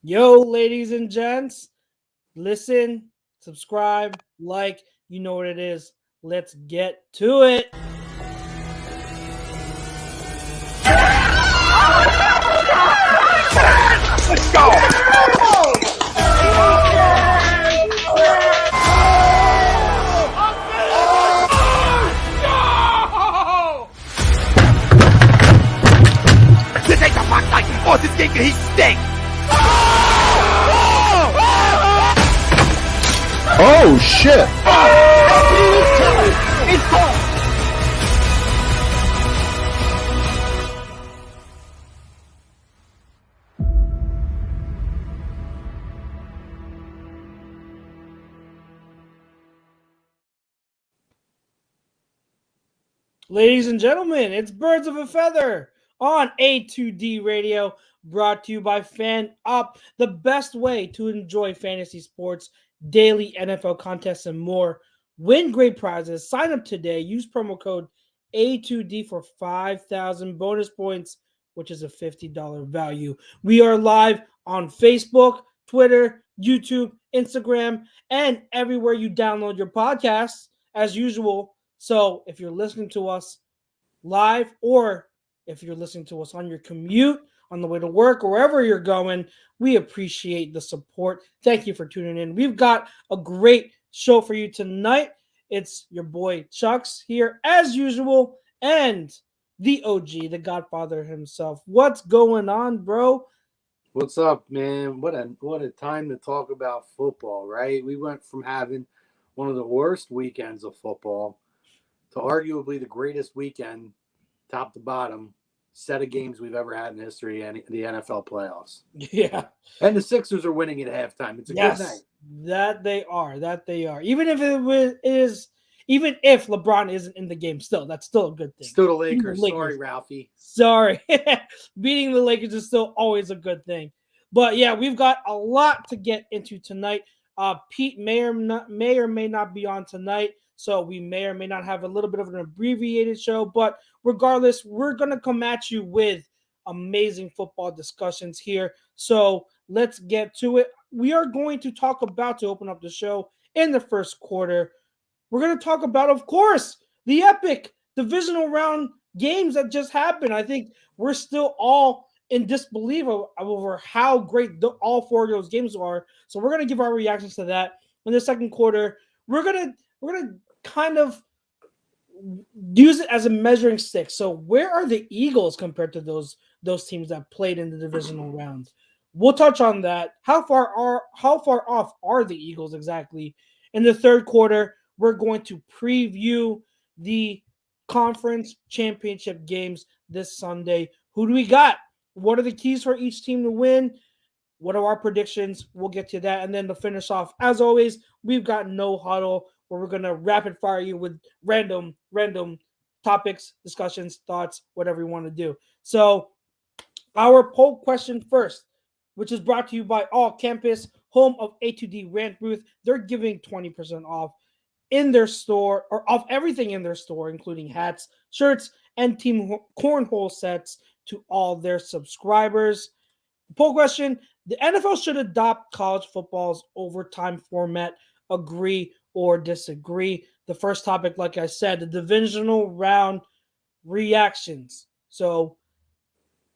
Yo, ladies and gents, listen, subscribe, like, you know what it is. Let's get to it. Let's go! This ain't the box like Austin Stinker, he stinks! Oh shit! It's gone! Ladies and gentlemen, it's Birds of a Feather on A2D Radio, brought to you by Fan Up, the best way to enjoy fantasy sports, daily NFL contests, and more. Win great prizes. Sign up today. Use promo code A2D for 5,000 bonus points, which is a $50 value. We are live on Facebook, Twitter, YouTube, Instagram, and everywhere you download your podcasts, as usual. So if you're listening to us live, or if you're listening to us on your commute, on the way to work, or wherever you're going, we appreciate the support. Thank you for tuning in. We've got a great show for you tonight. It's your boy Chucks here as usual, and the OG, the Godfather himself. What's going on, bro? What's up, man? What a time to talk about football, right? We went from having one of the worst weekends of football to arguably the greatest weekend, top to bottom, set of games we've ever had in history and the NFL playoffs. Yeah. And the Sixers are winning at halftime. It's a good night. That they are. Even if LeBron isn't in the game, that's still a good thing. Still the Lakers. Sorry, Ralphie. Sorry. Beating the Lakers is still always a good thing. But yeah, we've got a lot to get into tonight. Pete may or may not be on tonight, so we may or may not have a little bit of an abbreviated show. But regardless, we're going to come at you with amazing football discussions here. So let's get to it. We are going to talk about, to open up the show in the first quarter, we're going to talk about, of course, the epic divisional round games that just happened. I think we're still all in disbelief over how great all four of those games are. So we're going to give our reactions to that. In the second quarter, we're going to kind of use it as a measuring stick. So where are the Eagles compared to those teams that played in the divisional round? We'll touch on that. How far off are the Eagles exactly? In the third quarter, we're going to preview the conference championship games this Sunday. Who do we got? What are the keys for each team to win? What are our predictions? We'll get to that. And then to finish off, as always, we've got No Huddle, where we're going to rapid fire you with random topics, discussions, thoughts, whatever you want to do. So our poll question first, which is brought to you by All Campus, home of A2D Rant Booth. They're giving 20% off in their store, or off everything in their store, including hats, shirts, and team cornhole sets to all their subscribers. Poll question: the NFL should adopt college football's overtime format. Agree or disagree? The first topic, like I said, the divisional round reactions. So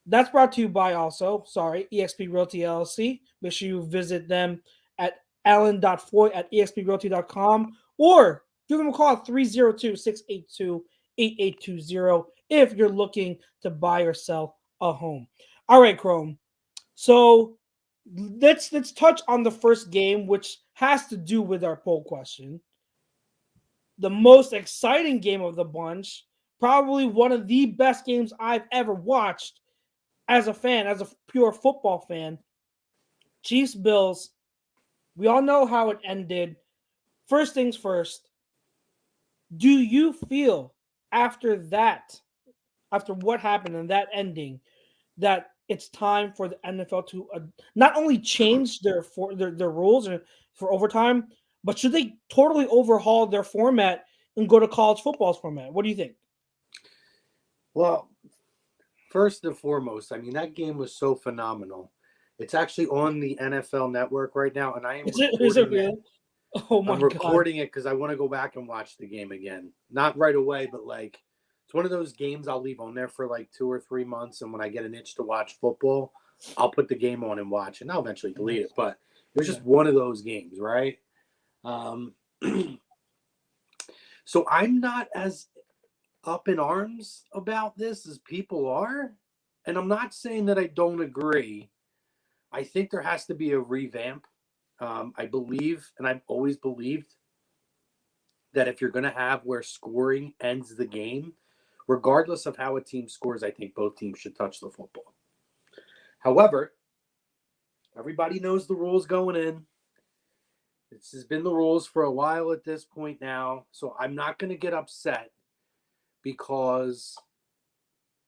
that's brought to you by EXP Realty LLC. Make sure you visit them at alan.foy@exprealty.com or give them a call at 302-682-8820 if you're looking to buy or sell a home. All right, Chrome. So let's touch on the first game, which has to do with our poll question. The most exciting game of the bunch, probably one of the best games I've ever watched as a fan, as a pure football fan. Chiefs Bills. We all know how it ended. First things first, do you feel after what happened and that ending, that it's time for the NFL to not only change their rules for overtime, but should they totally overhaul their format and go to college football's format? What do you think? Well, first and foremost, I mean, that game was so phenomenal It's actually on the NFL Network right now, and I am Is it recording it. real? Oh my I'm God. recording it because I want to go back and watch the game again. Not right away, but like it's one of those games I'll leave on there for like 2 or 3 months, and when I get an itch to watch football, I'll put the game on and watch, and I'll eventually delete it. But it was just one of those games, right? So I'm not as up in arms about this as people are, and I'm not saying that I don't agree. I think there has to be a revamp. I believe, and I've always believed, that if you're going to have where scoring ends the game, regardless of how a team scores, I think both teams should touch the football. However, everybody knows the rules going in. This has been the rules for a while at this point now, so I'm not going to get upset because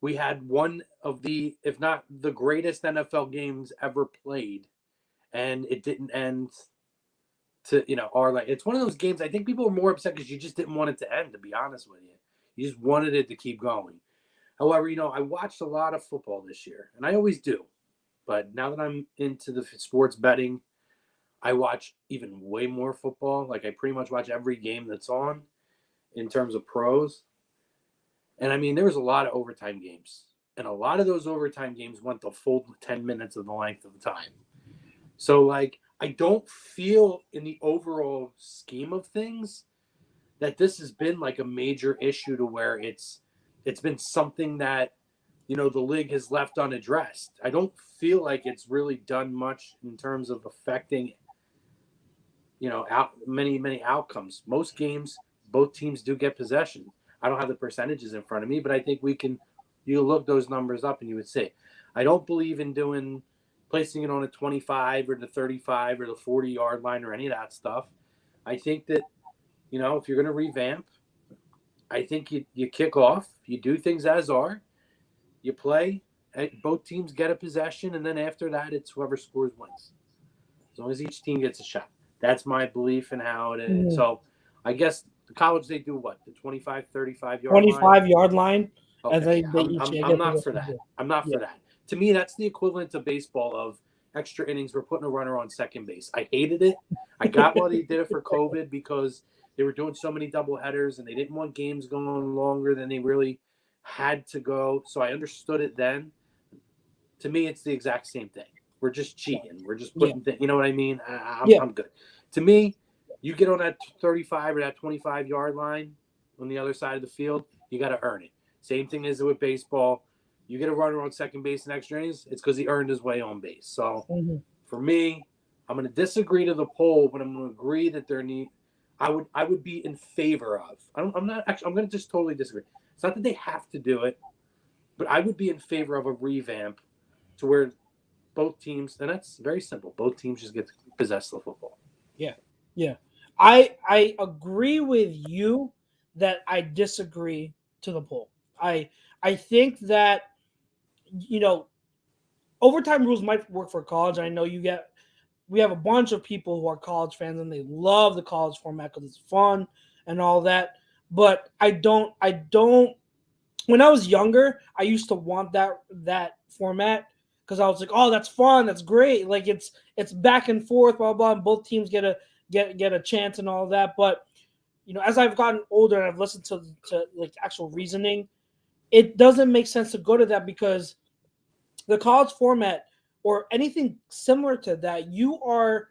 we had one of the, if not the greatest NFL games ever played, and it didn't end to, or like, it's one of those games, I think people are more upset because you just didn't want it to end, to be honest with you. You just wanted it to keep going. However, I watched a lot of football this year, and I always do. But now that I'm into the sports betting, I watch even way more football. Like, I pretty much watch every game that's on in terms of pros. And I mean, there was a lot of overtime games. And a lot of those overtime games went the full 10 minutes of the length of the time. So, like, I don't feel in the overall scheme of things that this has been like a major issue to where it's been something that, the league has left unaddressed. I don't feel like it's really done much in terms of affecting, many outcomes. Most games, both teams do get possession. I don't have the percentages in front of me, but I think you look those numbers up and you would say, I don't believe in placing it on a 25 or the 35 or the 40-yard line or any of that stuff. I think that, if you're going to revamp, I think you kick off, you do things as are, you play, both teams get a possession, and then after that, it's whoever scores wins. As long as each team gets a shot. That's my belief in how it is. Mm-hmm. So I guess the college, they do what? The 25, 35-yard line? 25-yard line. Okay, I'm not for that. I'm not for that. To me, that's the equivalent to baseball of extra innings. We're putting a runner on second base. I hated it. I got why they did it for COVID because they were doing so many doubleheaders and they didn't want games going longer than they really had to go. So I understood it then. To me, it's the exact same thing. We're just cheating. We're just putting things, you know what I mean? I'm good. To me, you get on that 35 or that 25-yard line on the other side of the field, you got to earn it. Same thing as with baseball. You get a runner on second base in extra innings, it's because he earned his way on base. So for me, I'm going to disagree to the poll, but I'm going to agree that I would be in favor of. I'm going to just totally disagree. It's not that they have to do it, but I would be in favor of a revamp to where both teams, and that's very simple, both teams just get to possess the football. Yeah. I agree with you that I disagree to the poll. I think that, overtime rules might work for college. I know we have a bunch of people who are college fans and they love the college format because it's fun and all that. But I don't. When I was younger, I used to want that format because I was like, oh, that's fun, that's great. Like it's back and forth, blah blah. And both teams get a chance and all that. But as I've gotten older and I've listened to like actual reasoning, it doesn't make sense to go to that because the college format or anything similar to that, you are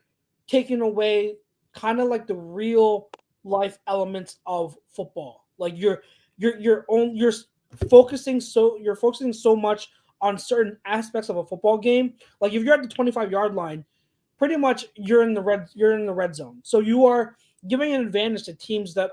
taking away kind of like the real life elements of football. Like you're focusing so much on certain aspects of a football game. Like if you're at the 25-yard line, pretty much you're in the red zone. So you are giving an advantage to teams that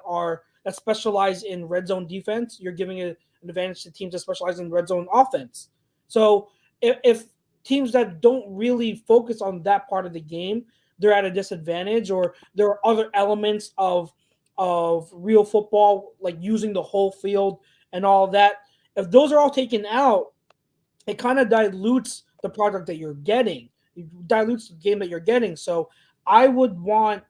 specialize in red zone defense. You're giving an advantage to teams that specialize in red zone offense. So if teams that don't really focus on that part of the game, they're at a disadvantage, or there are other elements of real football, like using the whole field and all that. If those are all taken out, it kind of dilutes the product that you're getting. It dilutes the game that you're getting. So I would want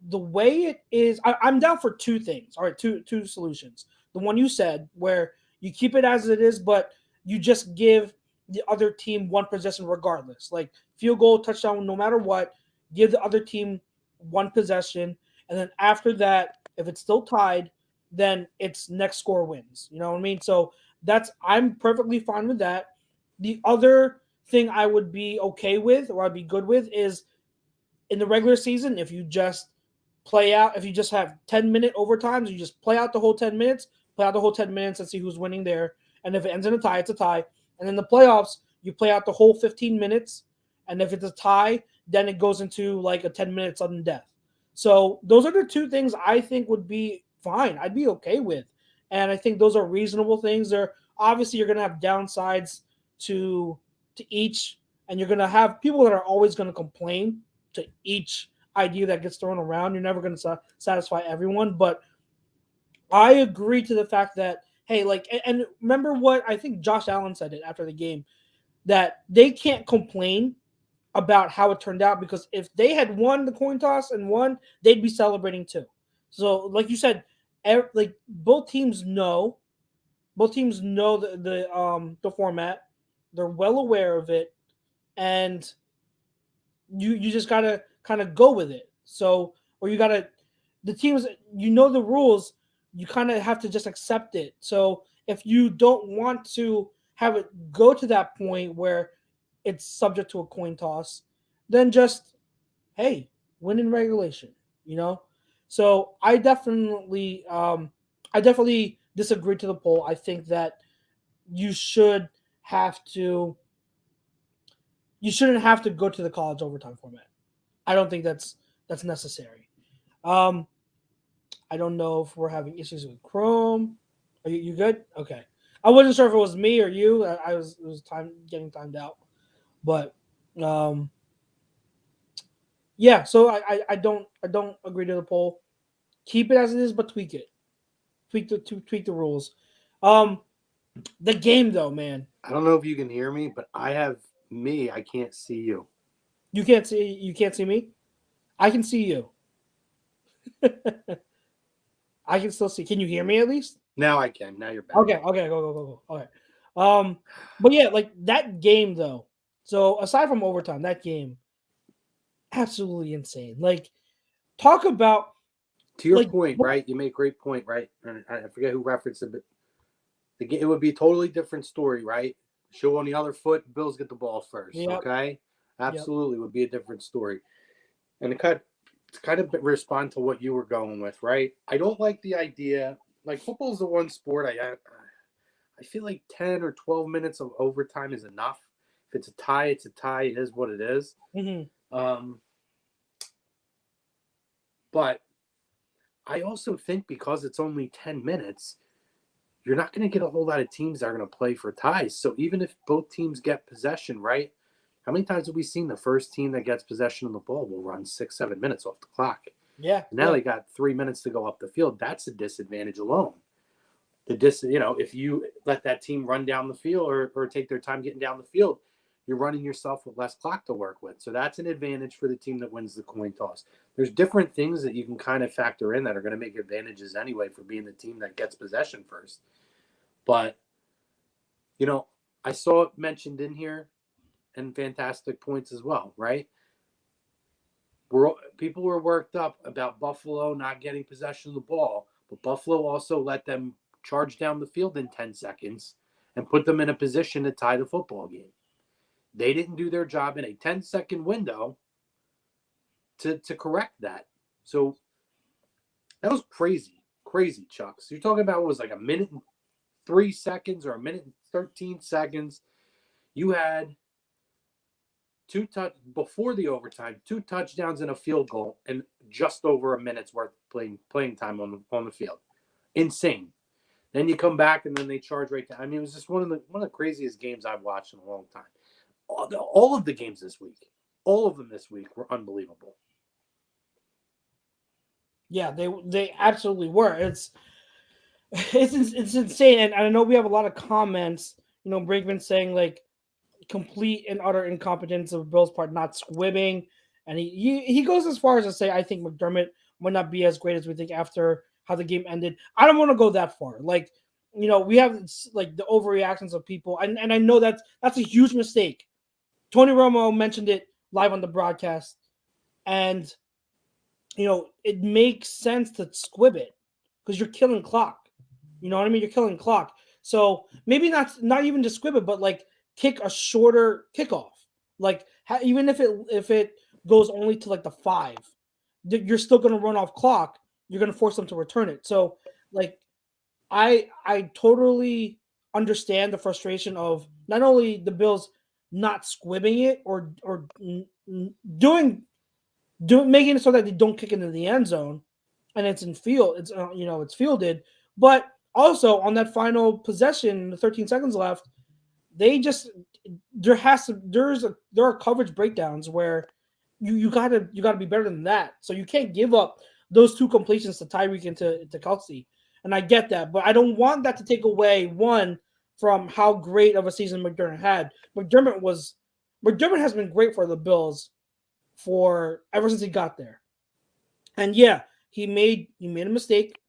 the way it is. I'm down for two things. All right, two solutions. The one you said, where you keep it as it is, but you just give the other team one possession regardless. Like field goal, touchdown, no matter what, give the other team one possession, and then after that, if it's still tied, then it's next score wins. You know what I mean? So I'm perfectly fine with that. The other thing I would be okay with or I'd be good with is in the regular season, if you just if you just have 10-minute overtimes, you just play out the whole 10 minutes, play out the whole 10 minutes and see who's winning there. And if it ends in a tie, it's a tie. And in the playoffs, you play out the whole 15 minutes. And if it's a tie, then it goes into like a 10-minute sudden death. So those are the two things I think would be fine. I'd be okay with. And I think those are reasonable things. They're obviously you're gonna have downsides to each, and you're gonna have people that are always gonna complain to each idea that gets thrown around. You're never gonna satisfy everyone, but I agree to the fact that hey, like, and remember what I think Josh Allen said it after the game that they can't complain about how it turned out because if they had won the coin toss and won, they'd be celebrating too. So, like you said, like both teams know the format. They're well aware of it, and you just gotta kind of go with it. So, or you gotta the teams the rules. You kind of have to just accept it. So, if you don't want to have it go to that point where it's subject to a coin toss, then just hey, win in regulation, you know. So I definitely disagree to the poll. I think that you should have to, you shouldn't have to go to the college overtime format. I don't think that's necessary. Um, I don't know if we're having issues with Chrome. Are you good? Okay. I wasn't sure if it was me or you. I was it was getting timed out. But yeah, so I don't agree to the poll. Keep it as it is, but tweak it. Tweak the rules. The game though, man. I don't know if you can hear me, but I can't see you. You can't see me? I can see you. I can still see. Can you hear me at least? Now I can. Now you're back. Okay, go. Okay. But yeah, like that game though. So aside from overtime, that game, absolutely insane. Like, talk about To your point, right? You make a great point, right? And I forget who referenced it, but it would be a totally different story, right? Show on the other foot, Bills get the ball first. Yep. Okay, absolutely would be a different story. And to kind of respond to what you were going with, right? I don't like the idea. Like football is the one sport I feel like 10 or 12 minutes of overtime is enough. If it's a tie, it's a tie. It is what it is. Mm-hmm. But I also think because it's only 10 minutes, you're not going to get a whole lot of teams that are going to play for ties. So even if both teams get possession, right? How many times have we seen the first team that gets possession of the ball will run 6-7 minutes off the clock? Yeah. And now they got 3 minutes to go up the field. That's a disadvantage alone. If you let that team run down the field or take their time getting down the field, you're running yourself with less clock to work with. So that's an advantage for the team that wins the coin toss. There's different things that you can kind of factor in that are going to make advantages anyway for being the team that gets possession first. But, I saw it mentioned in here and fantastic points as well, right? People were worked up about Buffalo not getting possession of the ball, but Buffalo also let them charge down the field in 10 seconds and put them in a position to tie the football game. They didn't do their job in a 10-second window to correct that. So that was crazy, Chuck. So you're talking about what was like a minute and 3 seconds or a minute and 13 seconds. You had before the overtime, 2 touchdowns and a field goal, and just over a minute's worth of playing time on the field. Insane. Then you come back and then they charge right down. I mean, it was just one of the craziest games I've watched in a long time. All of the games this week, all of them this week were unbelievable. Yeah, they absolutely were. It's insane, and I know we have a lot of comments. Brinkman saying like complete and utter incompetence of Bill's part, not squibbing, and he goes as far as to say I think McDermott might not be as great as we think after how the game ended. I don't want to go that far. Like we have like the overreactions of people, and I know that's a huge mistake. Tony Romo mentioned it live on the broadcast, and it makes sense to squib it because you're killing clock. You know what I mean? You're killing clock. So maybe not even just squib it, but like kick a shorter kickoff. Like even if it goes only to like the 5, you're still going to run off clock. You're going to force them to return it. So like I totally understand the frustration of not only the Bills not squibbing it or doing making it so that they don't kick into the end zone and it's in field, it's fielded, but also on that final possession, the 13 seconds left, they just there are coverage breakdowns where you gotta be better than that. So you can't give up those 2 completions to Tyreek and to Kelsey. And I get that, but I don't want that to take away one from how great of a season McDermott had. McDermott has been great for the Bills for ever since he got there. And yeah, he made a mistake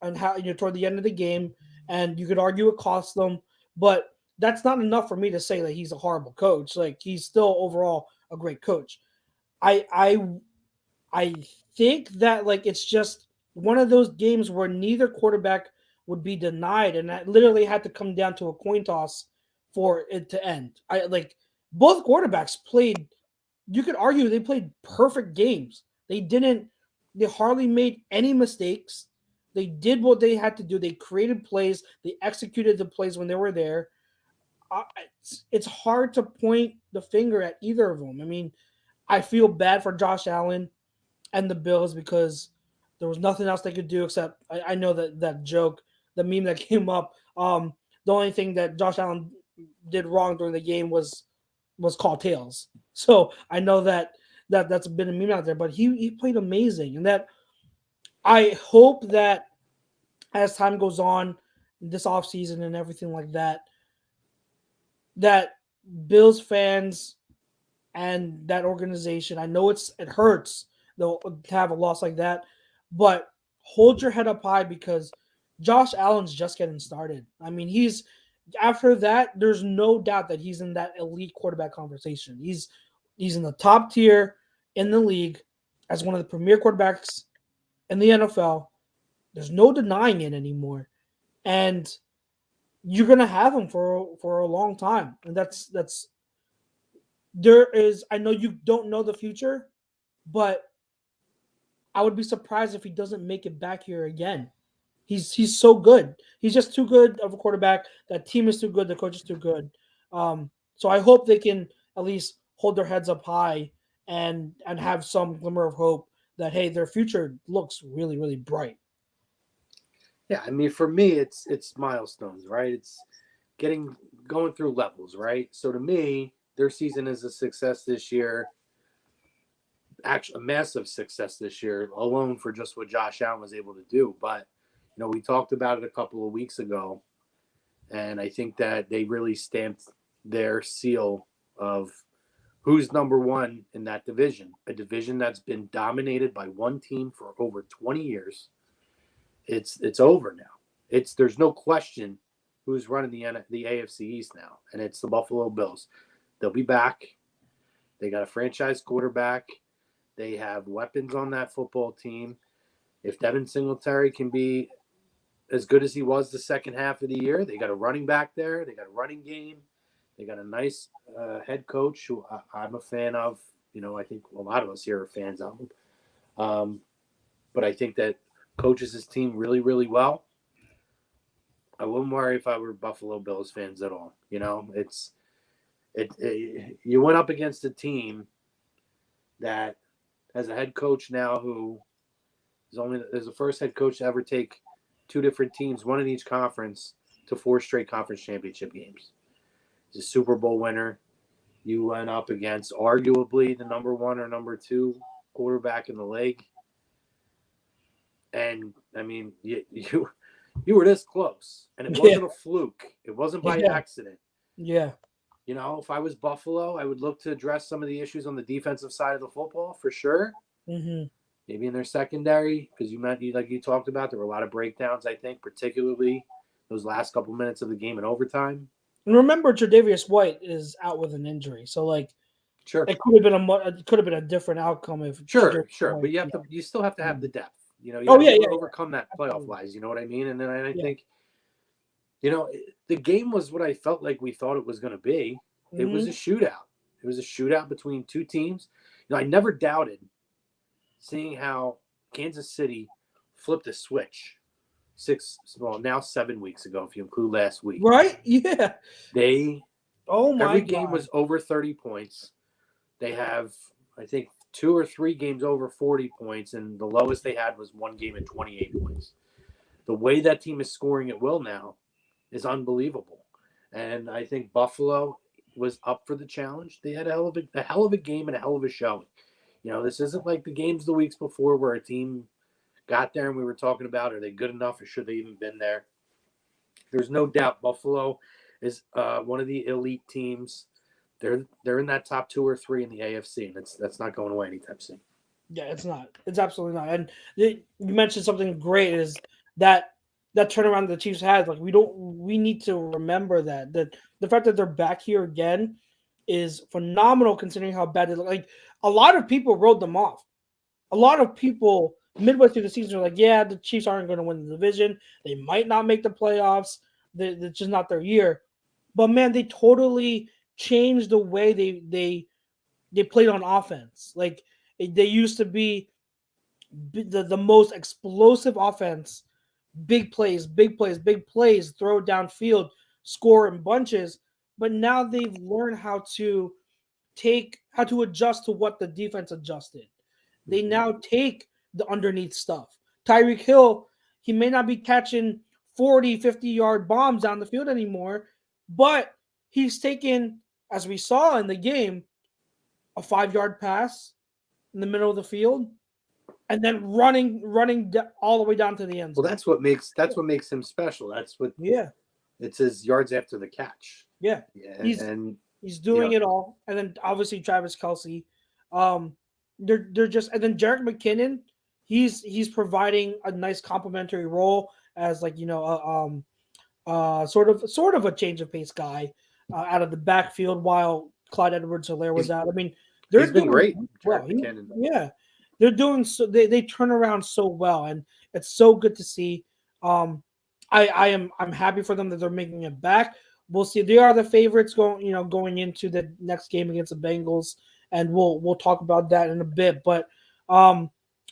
on how toward the end of the game, and you could argue it cost them, but that's not enough for me to say that he's a horrible coach. Like he's still overall a great coach. I think that like it's just one of those games where neither quarterback would be denied, and that literally had to come down to a coin toss for it to end. I like both quarterbacks played. You could argue they played perfect games. They hardly made any mistakes. They did what they had to do. They created plays. They executed the plays when they were there. It's hard to point the finger at either of them. I mean, I feel bad for Josh Allen and the Bills because there was nothing else they could do except I know that joke, the meme that came up. The only thing that Josh Allen did wrong during the game was call tails. So I know that's been a meme out there, but he played amazing, and that I hope that as time goes on, this offseason and everything like that, that Bills fans and that organization, I know it hurts though to have a loss like that, but hold your head up high because Josh Allen's just getting started. I mean, after that, there's no doubt that he's in that elite quarterback conversation. He's in the top tier in the league as one of the premier quarterbacks in the NFL. There's no denying it anymore. And you're gonna have him for a long time. And I know you don't know the future, but I would be surprised if he doesn't make it back here again. He's so good. He's just too good of a quarterback. That team is too good. The coach is too good. So I hope they can at least hold their heads up high and have some glimmer of hope that hey, their future looks really, really bright. Yeah, I mean, for me, it's milestones, right? It's going through levels, right? So to me, their season is a success this year. Actually, a massive success this year alone for just what Josh Allen was able to do. But we talked about it a couple of weeks ago, and I think that they really stamped their seal of who's number one in that division, a division that's been dominated by one team for over 20 years. It's over now. There's no question who's running the AFC East now, and it's the Buffalo Bills. They'll be back. They got a franchise quarterback. They have weapons on that football team. If Devin Singletary can be as good as he was the second half of the year, they got a running back there. They got a running game. They got a nice head coach who I'm a fan of. I think a lot of us here are fans of him. But I think that coaches his team really, really well. I wouldn't worry if I were Buffalo Bills fans at all. You went up against a team that has a head coach now who is the first head coach to ever take two different teams, one in each conference, to 4 straight conference championship games. He's a Super Bowl winner. You went up against arguably the number 1 or number 2 quarterback in the league. And, I mean, you were this close. And it wasn't a fluke. It wasn't by accident. Yeah. If I was Buffalo, I would look to address some of the issues on the defensive side of the football for sure. Mm-hmm. Maybe in their secondary, because like you talked about, there were a lot of breakdowns, I think, particularly those last couple minutes of the game in overtime. And remember, Tre'Davious White is out with an injury, so like Sure, it could have been a different outcome if sure, Tre'Davious but White, you still have to have the depth. You Oh have yeah, to yeah, yeah. overcome that playoff Absolutely. wise. You know what I mean? And then I Yeah. think, the game was what I felt like we thought it was going to be. It was a Mhm. shootout. It was a shootout between two teams. I never doubted seeing how Kansas City flipped a switch now 7 weeks ago, if you include last week. Right? Yeah. They Oh my every game god. was over 30 points. They have, I think, 2 or 3 games over 40 points, and the lowest they had was one game at 28 points. The way that team is scoring at will now is unbelievable. And I think Buffalo was up for the challenge. They had a hell of a game and a hell of a showing. This isn't like the games the weeks before where a team got there and we were talking about, are they good enough or should they even been there? There's no doubt Buffalo is one of the elite teams. They're in that top 2 or 3 in the AFC, and that's not going away anytime soon. Yeah, it's not. It's absolutely not. And you mentioned something great is that turnaround the Chiefs had. Like we need to remember that the fact that they're back here again is phenomenal considering how bad they look. Like a lot of people wrote them off. A lot of people midway through the season are like, yeah, the Chiefs aren't going to win the division. They might not make the playoffs. It's just not their year. But man, they totally changed the way they played on offense. Like they used to be the most explosive offense, big plays, big plays, big plays, throw downfield, score in bunches. But now they've learned how to adjust to what the defense adjusted. They now take the underneath stuff. Tyreek Hill, he may not be catching 40, 50-yard bombs down the field anymore, but he's taken, as we saw in the game, a 5-yard pass in the middle of the field and then running all the way down to the end Well, zone. that's what makes him special. That's what Yeah, it's his yards after the catch. yeah. Yeah, He's and he's you doing know, it all, and then obviously Travis Kelsey. They're just, and then Jerick McKinnon. He's providing a nice complementary role as like sort of a change of pace guy out of the backfield while Clyde Edwards-Helaire was he's out. I mean, they're he's been doing great, well. Jerick McKinnon. Yeah, they're doing so. They turn around so well, and it's so good to see. I'm happy for them that they're making it back. We'll see. They are the favorites going into the next game against the Bengals, and we'll talk about that in a bit. But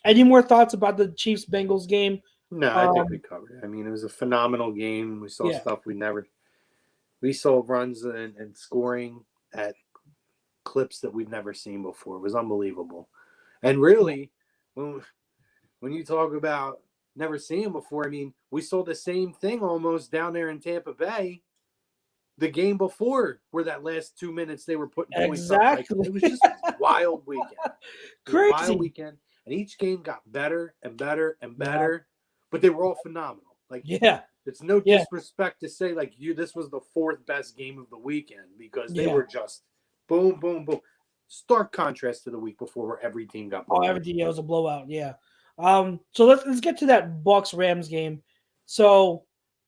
any more thoughts about the Chiefs Bengals game? No, I think we covered it. I mean, it was a phenomenal game. We saw Yeah, stuff we saw runs and scoring at clips that we've never seen before. It was unbelievable. And really, when you talk about never seeing before, I mean, we saw the same thing almost down there in Tampa Bay the game before, where that last 2 minutes they were putting points up. Like, exactly. it was just a wild weekend. It was a wild Crazy. weekend. And each game got better and better and Yeah. better, but they were all phenomenal. Like, Yeah, it's no Yeah. disrespect to say like this was the 4th best game of the weekend, because they Yeah. were just boom, boom, boom. Stark contrast to the week before where every team got blown. everything was a blowout. Yeah. So let's get to that Bucks Rams game. So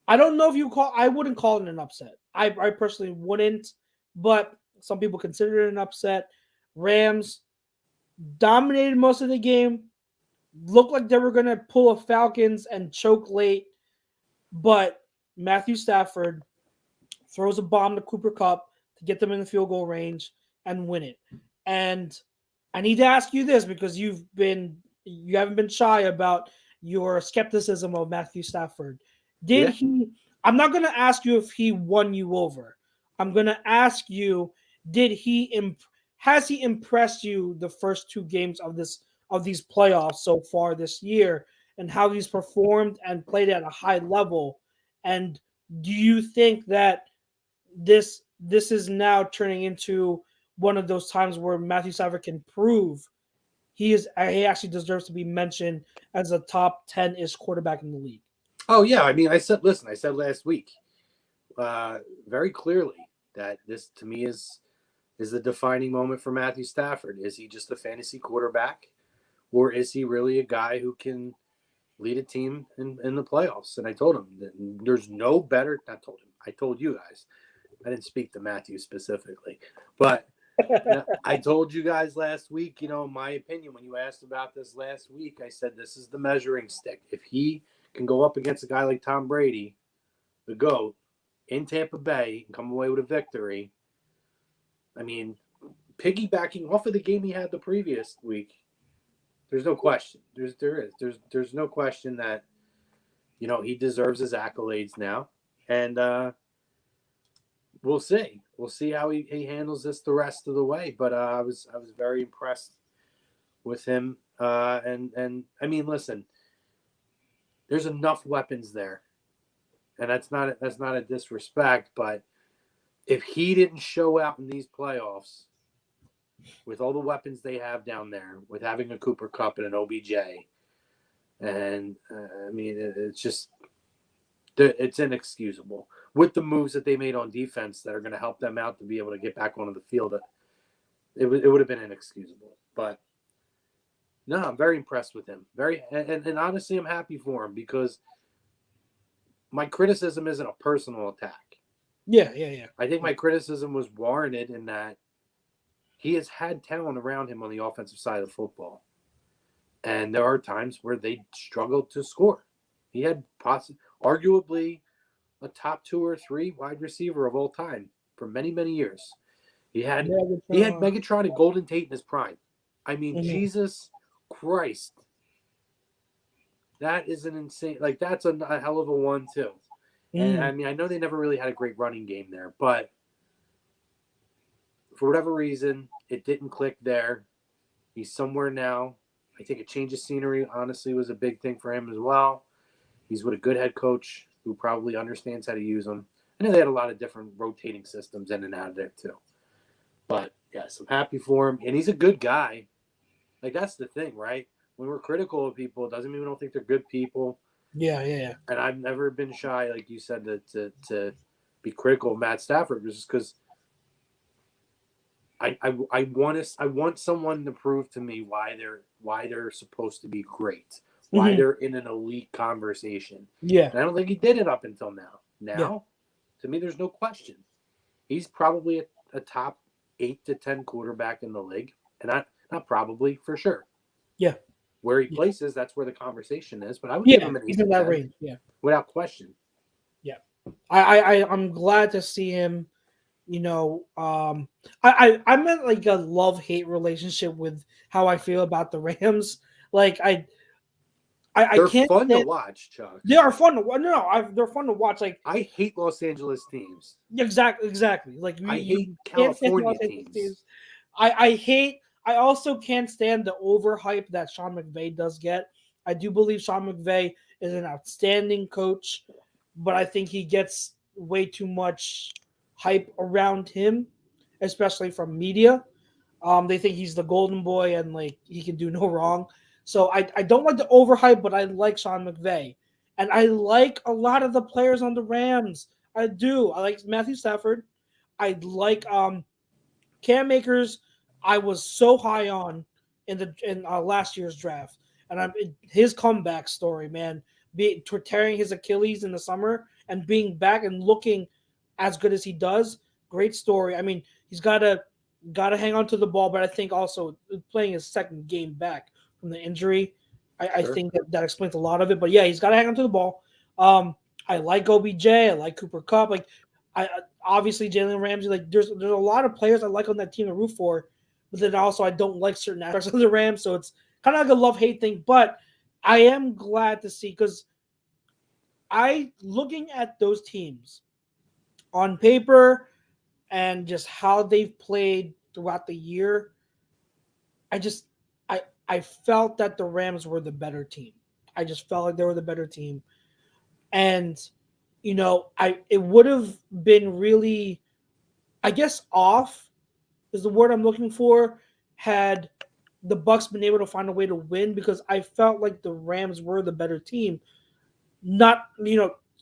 I don't know if I wouldn't call it an upset. I personally wouldn't, but some people consider it an upset. Rams dominated most of the game. Looked like they were gonna pull a Falcons and choke late, but Matthew Stafford throws a bomb to Cooper Kupp to get them in the field goal range and win it. And I need to ask you this because you haven't been shy about your skepticism of Matthew Stafford. Did Yeah. he? I'm not going to ask you if he won you over. I'm going to ask you, has he impressed you the first 2 games of these playoffs so far this year, and how he's performed and played at a high level? And do you think that this is now turning into one of those times where Matthew Stafford can prove he actually deserves to be mentioned as a top 10-ish quarterback in the league? Oh yeah, I mean, I said last week very clearly that this to me is the defining moment for Matthew Stafford. Is he just a fantasy quarterback, or is he really a guy who can lead a team in the playoffs. And I told him that there's no better. Not told him. I told you guys. I didn't speak to Matthew specifically, but I told you guys last week, my opinion, when you asked about this last week, I said this is the measuring stick. If he can go up against a guy like Tom Brady, the GOAT, in Tampa Bay and come away with a victory, I mean, piggybacking off of the game he had the previous week, there's no question. There's no question that, he deserves his accolades now. And we'll see. We'll see how he handles this the rest of the way. But I was very impressed with him. And I mean, listen, there's enough weapons there, and that's not a disrespect. But if he didn't show out in these playoffs with all the weapons they have down there, with having a Cooper Kupp and an OBJ, and I mean, it's inexcusable. With the moves that they made on defense that are going to help them out to be able to get back onto the field, it would have been inexcusable. But no, I'm very impressed with him. And honestly, I'm happy for him because my criticism isn't a personal attack. Yeah. I think my criticism was warranted in that he has had talent around him on the offensive side of football. And there are times where they struggled to score. He had arguably a top 2 or 3 wide receiver of all time for many, many years. He had Megatron and Golden Tate in his prime. I mean, Jesus Christ. That is an insane, that's a hell of a one too. And I mean, I know they never really had a great running game there, but for whatever reason, it didn't click there. He's somewhere now. I think a change of scenery, honestly, was a big thing for him as well. He's with a good head coach who probably understands how to use them. I know they had a lot of different rotating systems in and out of there too. But, yes, I'm happy for him. And he's a good guy. That's the thing, right? When we're critical of people, it doesn't mean we don't think they're good people. Yeah. And I've never been shy, like you said, to be critical of Matt Stafford just because I want someone to prove to me why they're supposed to be great, why they're in an elite conversation. Yeah. And I don't think he did it up until now. Now, to me, there's no question. He's probably a top 8 to 10 quarterback in the league, and not probably, for sure. Yeah. Where he places, that's where the conversation is. But I would give him an 8 he's to in that 10, range. Yeah. without question. Yeah. I'm glad to see him. I'm in a love-hate relationship with how I feel about the Rams. They're They're fun to watch, Chuck. They are fun to watch. No, they're fun to watch. I hate Los Angeles teams. Exactly. I hate California teams. I also can't stand the overhype that Sean McVay does get. I do believe Sean McVay is an outstanding coach, but I think he gets way too much hype around him, especially from media. They think he's the golden boy and he can do no wrong. So I don't like the overhype, but I like Sean McVay. And I like a lot of the players on the Rams. I do. I like Matthew Stafford. I like Cam Akers. I was so high on in last year's draft. And his comeback story, man, tearing his Achilles in the summer and being back and looking as good as he does, great story. I mean, he's got to hang on to the ball, but I think also playing his second game back from the injury, I think that explains a lot of it. But yeah, he's got to hang on to the ball. I like OBJ. I like Cooper Kupp. I obviously Jalen Ramsey. There's a lot of players I like on that team to root for, but then also I don't like certain aspects of the Rams. So it's kind of like a love-hate thing. But I am glad to see because looking at those teams on paper and just how they've played throughout the year, I felt that the Rams were the better team. I just felt like they were the better team. And, it would have been really, I guess, off is the word I'm looking for, had the Bucs been able to find a way to win, because I felt like the Rams were the better team, not,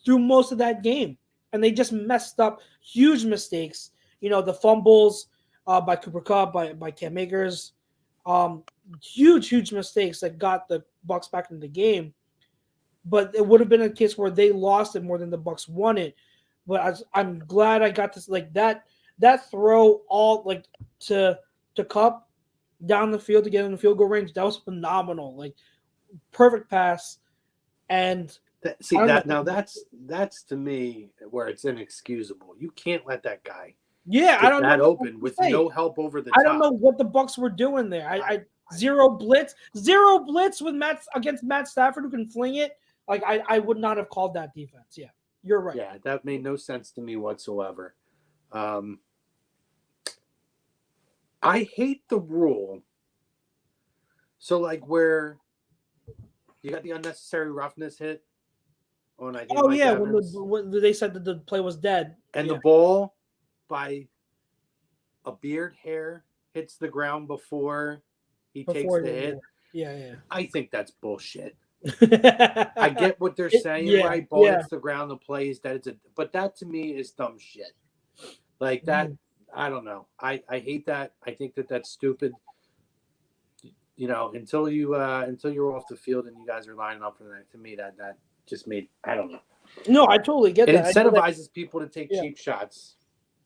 through most of that game. And they just messed up huge mistakes. The fumbles by Cooper Kupp, by Cam Akers, huge mistakes that got the Bucs back in the game. but it would have been a case where they lost it more than the Bucks won it. But I'm glad I got this like that throw all like to Cup down the field to get in the field goal range. That was phenomenal. Like perfect pass. And See I don't that know. now that's to me where it's inexcusable. You can't let that guy Yeah, I get don't that know open with no help over the I don't know top. what the Bucks were doing there. I zero blitz with Matt Stafford who can fling it. Like I would not have called that defense. Yeah, you're right. Yeah, that made no sense to me whatsoever. I hate the rule. So like where you got the unnecessary roughness hit on I think Oh Mike yeah, Evans when they said that the play was dead. and Yeah. the ball by a beard hair hits the ground before he takes the hit. Yeah. I think that's bullshit. Yeah. I get what they're saying, right? Ball Yeah. hits the ground, the play is dead. But that to me is dumb shit. Like that, Mhm. I don't know. I hate that. I think that's stupid. You know, until you're off the field and you guys are lining up for that. To me, that just made I don't know. No, I totally get It that. I know that. incentivizes people to take Yeah. cheap shots.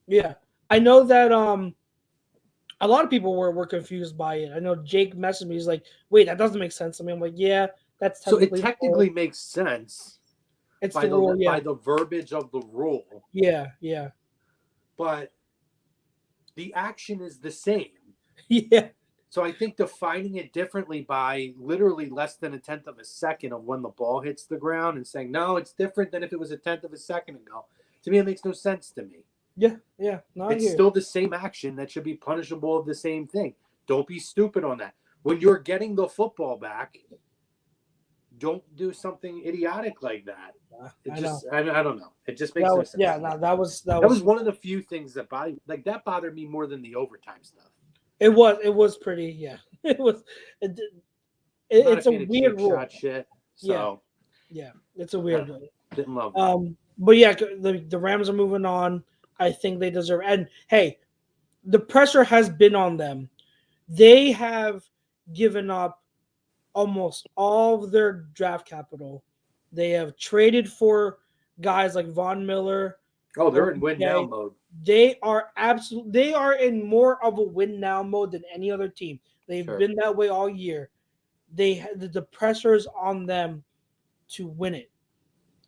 Yeah. I know that a lot of people were confused by it. I know Jake messaged me. He's like, "Wait, that doesn't make sense to me." I'm like, "Yeah, that's So it technically the rule. technically makes sense It's by the rule." Yeah, the verbiage of the rule, yeah, but the action is the same. yeah. So I think defining it differently by literally less than a tenth of a second of when the ball hits the ground and saying, no, it's different than if it was a tenth of a second ago. To me, it makes no sense to me. Yeah. No, I It's hear. still the same action that should be punishable of the same thing. Don't be stupid on that. When you're getting the football back, don't do something idiotic like that. It I know. just, I don't know. It just makes That no was sense. no, that was That was one of the few things that bothered me more than the overtime stuff. it was pretty. Yeah, it was. It, I'm not a it's a fan of weird cheap rule. shot shit, Yeah, so yeah. It's a weird rule. didn't love that. But yeah, the Rams are moving on. I think they deserve. And hey, the pressure has been on them. They have given up almost all of their draft capital. They have traded for guys like Von Miller. Oh, they're in win now OBJ. mode. They are in more of a win now mode than any other team. They've Sure. been that way all year. The pressure is on them to win it.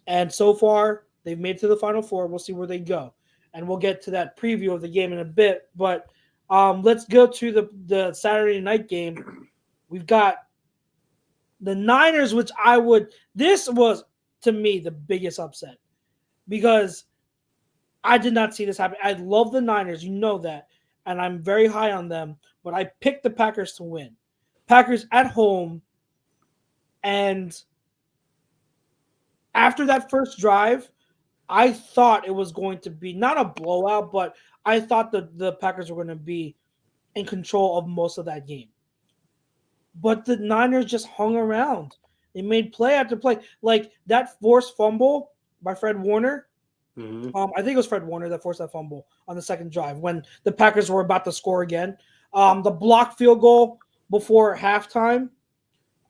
And so far, they've made it to the Final Four. We'll see where they go. And we'll get to that preview of the game in a bit. But let's go to the Saturday night game. We've got the Niners, which this was, to me, the biggest upset. Because I did not see this happen. I love the Niners. You know that. And I'm very high on them. But I picked the Packers to win. Packers at home. And after that first drive, I thought it was going to be not a blowout, but I thought the Packers were going to be in control of most of that game. But the Niners just hung around. They made play after play. Like that forced fumble by Fred Warner. Mm-hmm. I think it was Fred Warner that forced that fumble on the second drive when the Packers were about to score again. The blocked field goal before halftime.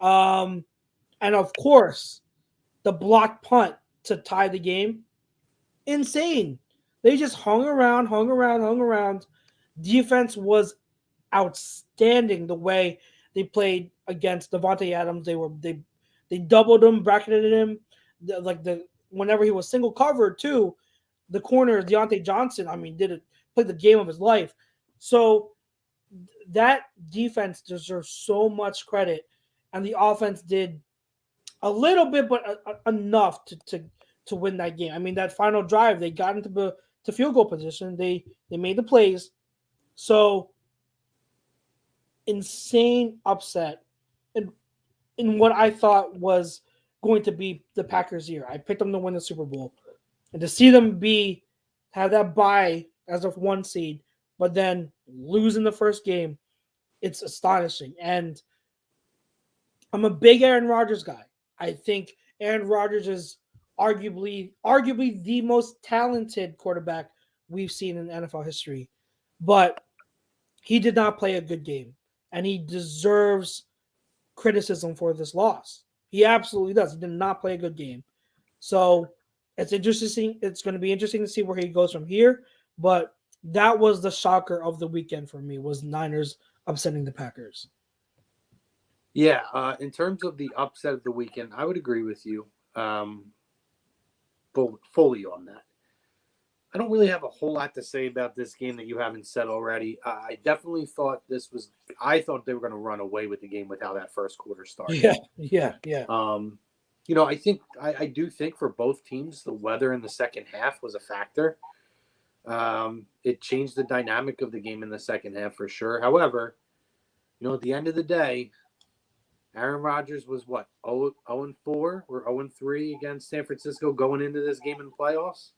And of course, the blocked punt to tie the game. Insane. They just hung around. Defense was outstanding the way they played against Devontae Adams. They doubled him, bracketed him. Whenever he was single covered too, the corner Deontay Johnson, played the game of his life. So that defense deserves so much credit, and the offense did a little bit, but enough to win that game. I mean, that final drive, they got into to field goal position. They made the plays. So insane upset in what I thought was going to be the Packers' year. I picked them to win the Super Bowl, and to see them have that bye as of one seed, but then lose in the first game, it's astonishing. And I'm a big Aaron Rodgers guy. I think Aaron Rodgers is arguably the most talented quarterback we've seen in NFL history. But he did not play a good game, and he deserves criticism for this loss. He absolutely does. He did not play a good game. So it's interesting. It's going to be interesting to see where he goes from here. But that was the shocker of the weekend for me was Niners upsetting the Packers. Yeah, in terms of the upset of the weekend, I would agree with you fully on that. I don't really have a whole lot to say about this game that you haven't said already. I definitely thought I thought they were going to run away with the game with how that first quarter started. Yeah. I do think for both teams, the weather in the second half was a factor. It changed the dynamic of the game in the second half for sure. However, at the end of the day, Aaron Rodgers was what, 0-4 or 0-3 against San Francisco going into this game in the playoffs?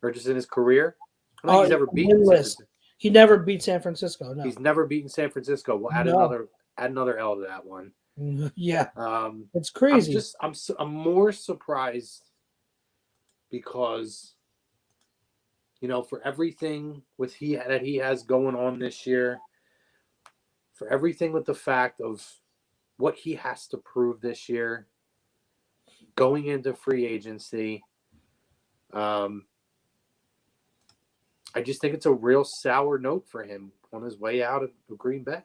Or just in his career? I don't think he's ever beaten San Francisco. He never beat San Francisco, no. He's never beaten San Francisco. We'll add another L to that one. Yeah. It's crazy. I'm more surprised because for everything that he has going on this year, for everything with the fact of what he has to prove this year, going into free agency, I just think it's a real sour note for him on his way out of Green Bay.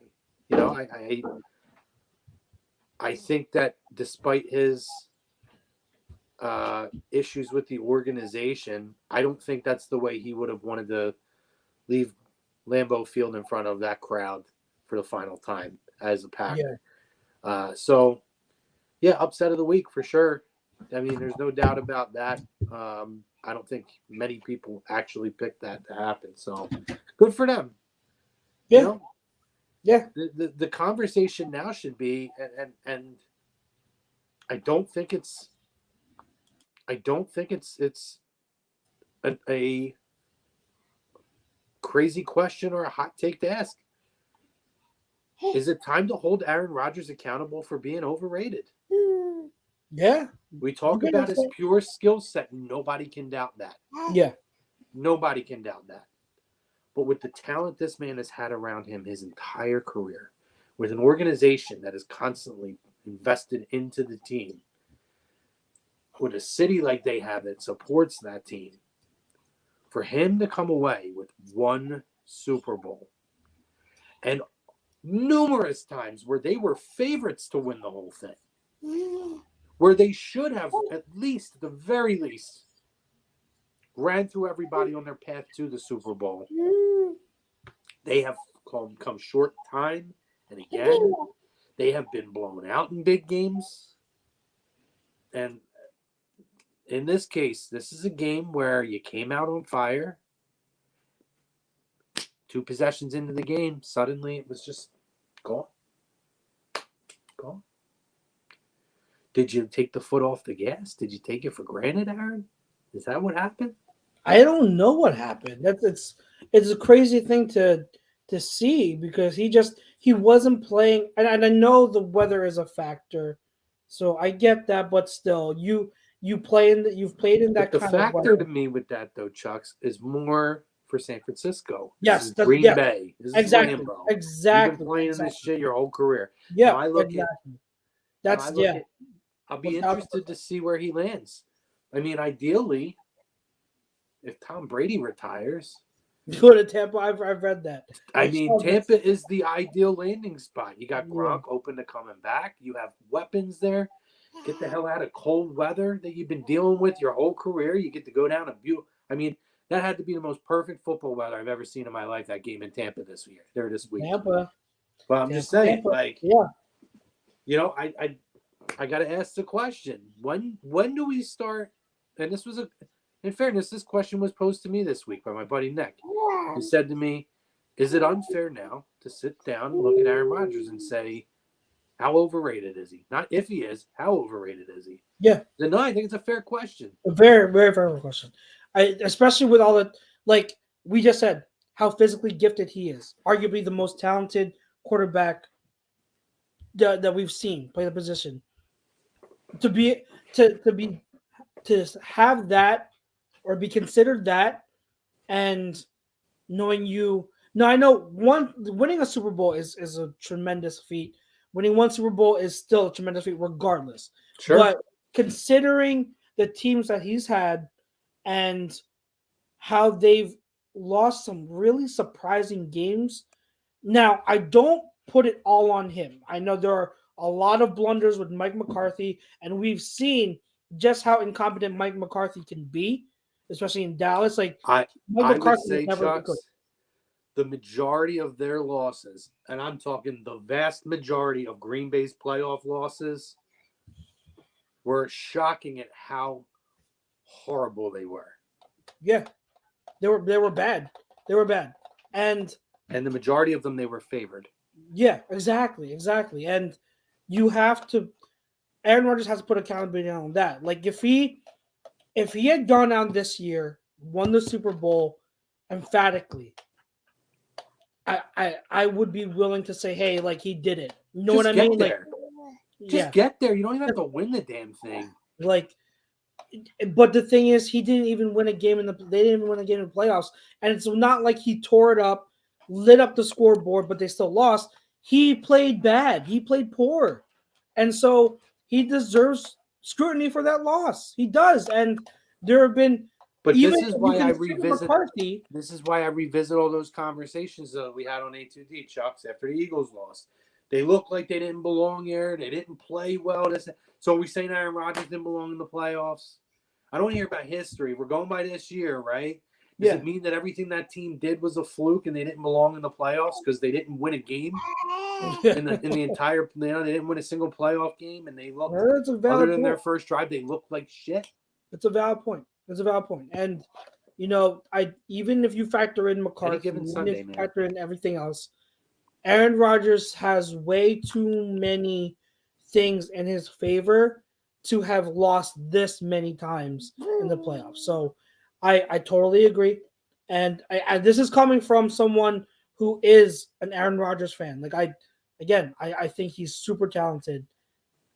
I think that despite his issues with the organization, I don't think that's the way he would have wanted to leave Lambeau Field in front of that crowd for the final time as a Packer. Yeah. Upset of the week for sure. I mean, there's no doubt about that. I don't think many people actually picked that to happen. So good for them. Yeah. The conversation now should be, and I don't think it's a crazy question or a hot take to ask. Is it time to hold Aaron Rodgers accountable for being overrated? Yeah. We talk about his pure skill set. Nobody can doubt that. Yeah. Nobody can doubt that. But with the talent this man has had around him his entire career, with an organization that is constantly invested into the team, with a city like they have that supports that team, for him to come away with one Super Bowl and numerous times where they were favorites to win the whole thing, where they should have at the very least, ran through everybody on their path to the Super Bowl. They have come short time and again. They have been blown out in big games. And in this case, this is a game where you came out on fire. 2 possessions into the game, suddenly it was just gone. Gone. Did you take the foot off the gas? Did you take it for granted, Aaron? Is that what happened? I don't know what happened. It's a crazy thing to see because he wasn't playing, and I know the weather is a factor, so I get that. But still, you've played in that but kind of weather. The factor to me with that though, Chucks, is more for San Francisco. Yes, Green Bay. This exactly. is Lambeau. Exactly. You've been playing this shit your whole career. Yeah, now I look exactly. at. I'll be interested to see where he lands. I mean, ideally, if Tom Brady retires, go to Tampa. I've read that. Tampa is the ideal landing spot. You got Gronk open to coming back. You have weapons there. Get the hell out of cold weather that you've been dealing with your whole career. You get to go down and that had to be the most perfect football weather I've ever seen in my life. That game in Tampa this week. Tampa. But I'm just saying, Tampa. I got to ask the question: When do we start? And in fairness, this question was posed to me this week by my buddy Nick. He said to me, "Is it unfair now to sit down and look at Aaron Rodgers and say, how overrated is he? Not if he is, how overrated is he?" Yeah. No, I think it's a fair question. A very, very fair question. Especially with all the, like we just said, how physically gifted he is. Arguably the most talented quarterback that we've seen play the position. To have that or be considered that, and knowing now I know winning a Super Bowl is a tremendous feat, Winning one Super Bowl is still a tremendous feat, regardless. Sure. But considering the teams that he's had and how they've lost some really surprising games, now I don't put it all on him. I know there are a lot of blunders with Mike McCarthy, and we've seen just how incompetent Mike McCarthy can be, especially in Dallas. Like I Mike would McCarthy say, was never good. Chucks, the majority of their losses, and I'm talking the vast majority of Green Bay's playoff losses, were shocking at how horrible they were. Yeah, they were bad. They were bad, and the majority of them they were favored. yeah, exactly. And you have to. Aaron Rodgers has to put accountability on that. Like if he had gone out this year, won the Super Bowl emphatically, I would be willing to say, hey, like he did it. You know Just what I get mean? there. Like, Just get there. You don't even have to win the damn thing. Like, but the thing is, he didn't even win a game they didn't even win a game in the playoffs, and it's not like he tore it up, lit up the scoreboard, but they still lost. He played bad. He played poor, and so he deserves scrutiny for that loss. He does, and there have been. But even this is why I revisit. McCarthy, This is why I revisit all those conversations that we had on A2D, Chucks, after the Eagles lost. They looked like they didn't belong here. They didn't play well. So are we saying Aaron Rodgers didn't belong in the playoffs? I don't want to hear about history. We're going by this year, right? Does it mean that everything that team did was a fluke and they didn't belong in the playoffs because they didn't win a game in the entire? They didn't win a single playoff game, and they looked. That's a valid other than point. their first drive, they looked like shit. It's a valid point. And even if you factor in McCarthy, factor in everything else, Aaron Rodgers has way too many things in his favor to have lost this many times in the playoffs. So I totally agree. And this is coming from someone who is an Aaron Rodgers fan. Like I think he's super talented,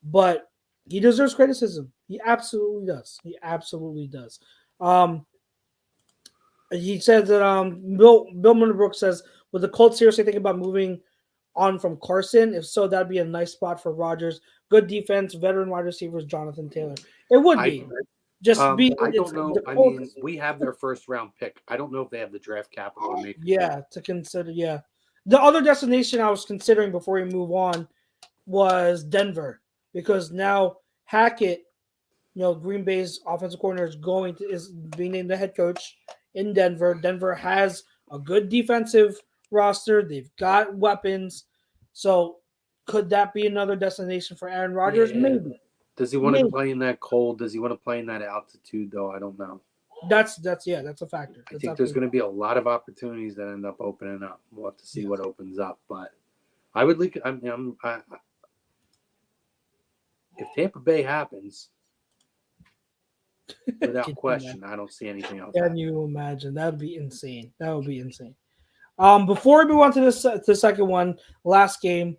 but he deserves criticism. He absolutely does. He said that Bill Mondenbrook says, "Would the Colts seriously think about moving on from Carson? If so, that'd be a nice spot for Rodgers. Good defense, veteran wide receivers, Jonathan Taylor. It would be. I don't know. I mean, we have their first round pick. I don't know if they have the draft capital to make. To consider. Yeah, the other destination I was considering before we move on was Denver, because now Hackett, Green Bay's offensive coordinator, is being named the head coach in Denver. Denver has a good defensive roster. They've got weapons. So could that be another destination for Aaron Rodgers? Yeah. Maybe. Does he want to play in that cold? Does he want to play in that altitude, though? I don't know. That's a factor. I think there's going to be a lot of opportunities that end up opening up. We'll have to see what opens up. But I would like. If Tampa Bay happens, without question, I don't see anything else. Can you imagine? That would be insane. Before we move on to the second one, last game,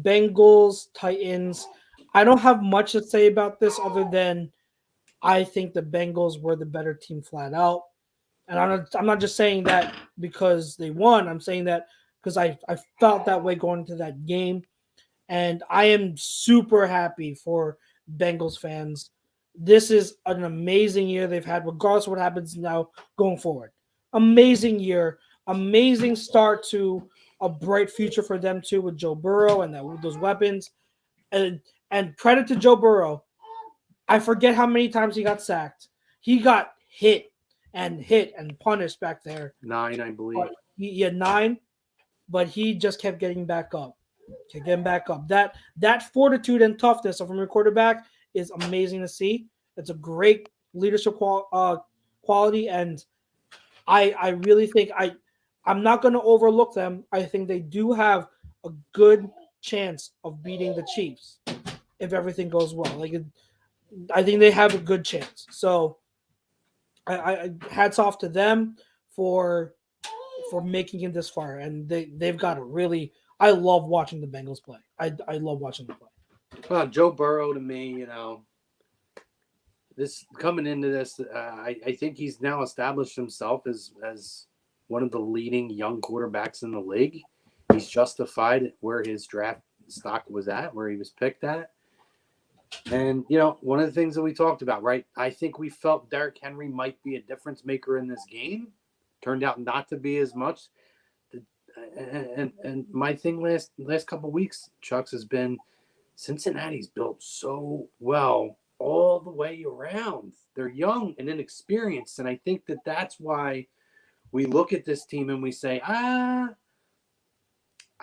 Bengals, Titans. I don't have much to say about this other than I think the Bengals were the better team flat out. And I'm not just saying that because they won. I'm saying that because I felt that way going into that game. And I am super happy for Bengals fans. This is an amazing year they've had, regardless of what happens now going forward. Amazing year. Amazing start to a bright future for them too, with Joe Burrow and those weapons. And credit to Joe Burrow. I forget how many times he got sacked. He got hit and punished back there. 9, I believe. He had 9, but he just kept getting back up. That fortitude and toughness from your quarterback is amazing to see. It's a great leadership quality, and I really think I'm not going to overlook them. I think they do have a good chance of beating the Chiefs if everything goes well. I think they have a good chance. So I hats off to them for making it this far, and they've got a really. I love watching the Bengals play. I love watching them play. Well, Joe Burrow, to me, this coming into this, I think he's now established himself as one of the leading young quarterbacks in the league. He's justified where his draft stock was at, where he was picked at. And, one of the things that we talked about, right? I think we felt Derrick Henry might be a difference maker in this game. Turned out not to be as much. And my thing last couple of weeks, Chucks, has been Cincinnati's built so well all the way around. They're young and inexperienced, and I think that's why we look at this team and we say, I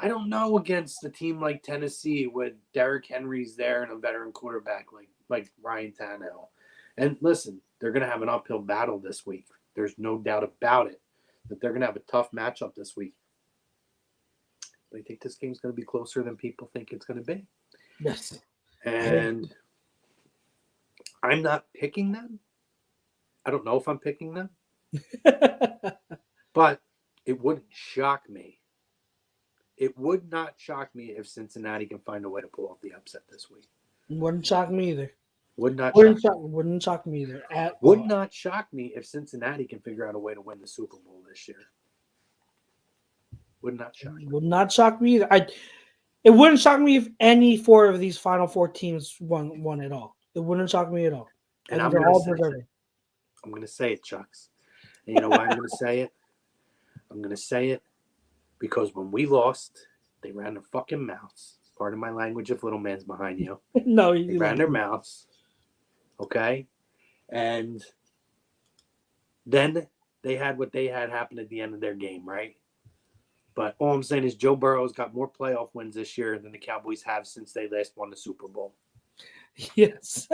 don't know against a team like Tennessee with Derrick Henry's there and a veteran quarterback like Ryan Tannehill. And listen, they're going to have an uphill battle this week. There's no doubt about it that they're going to have a tough matchup this week. But I think this game's going to be closer than people think it's going to be. Yes. And I'm not picking them. I don't know if I'm picking them. But it wouldn't shock me. It would not shock me if Cincinnati can find a way to pull off the upset this week. Wouldn't shock me either. Wouldn't shock me either. Would not shock me if Cincinnati can figure out a way to win the Super Bowl this year. Would not shock me. Would not shock me either. It wouldn't shock me if any four of these final four teams won it all. It wouldn't shock me at all. And I'm going to say it, Chucks. And you know why I'm going to say it? I'm going to say it because when we lost, they ran their fucking mouths. Pardon my language if little man's behind you. No, they ran their mouths. Okay? And then they had what they had happen at the end of their game, right? But all I'm saying is Joe Burrow's got more playoff wins this year than the Cowboys have since they last won the Super Bowl. Yes.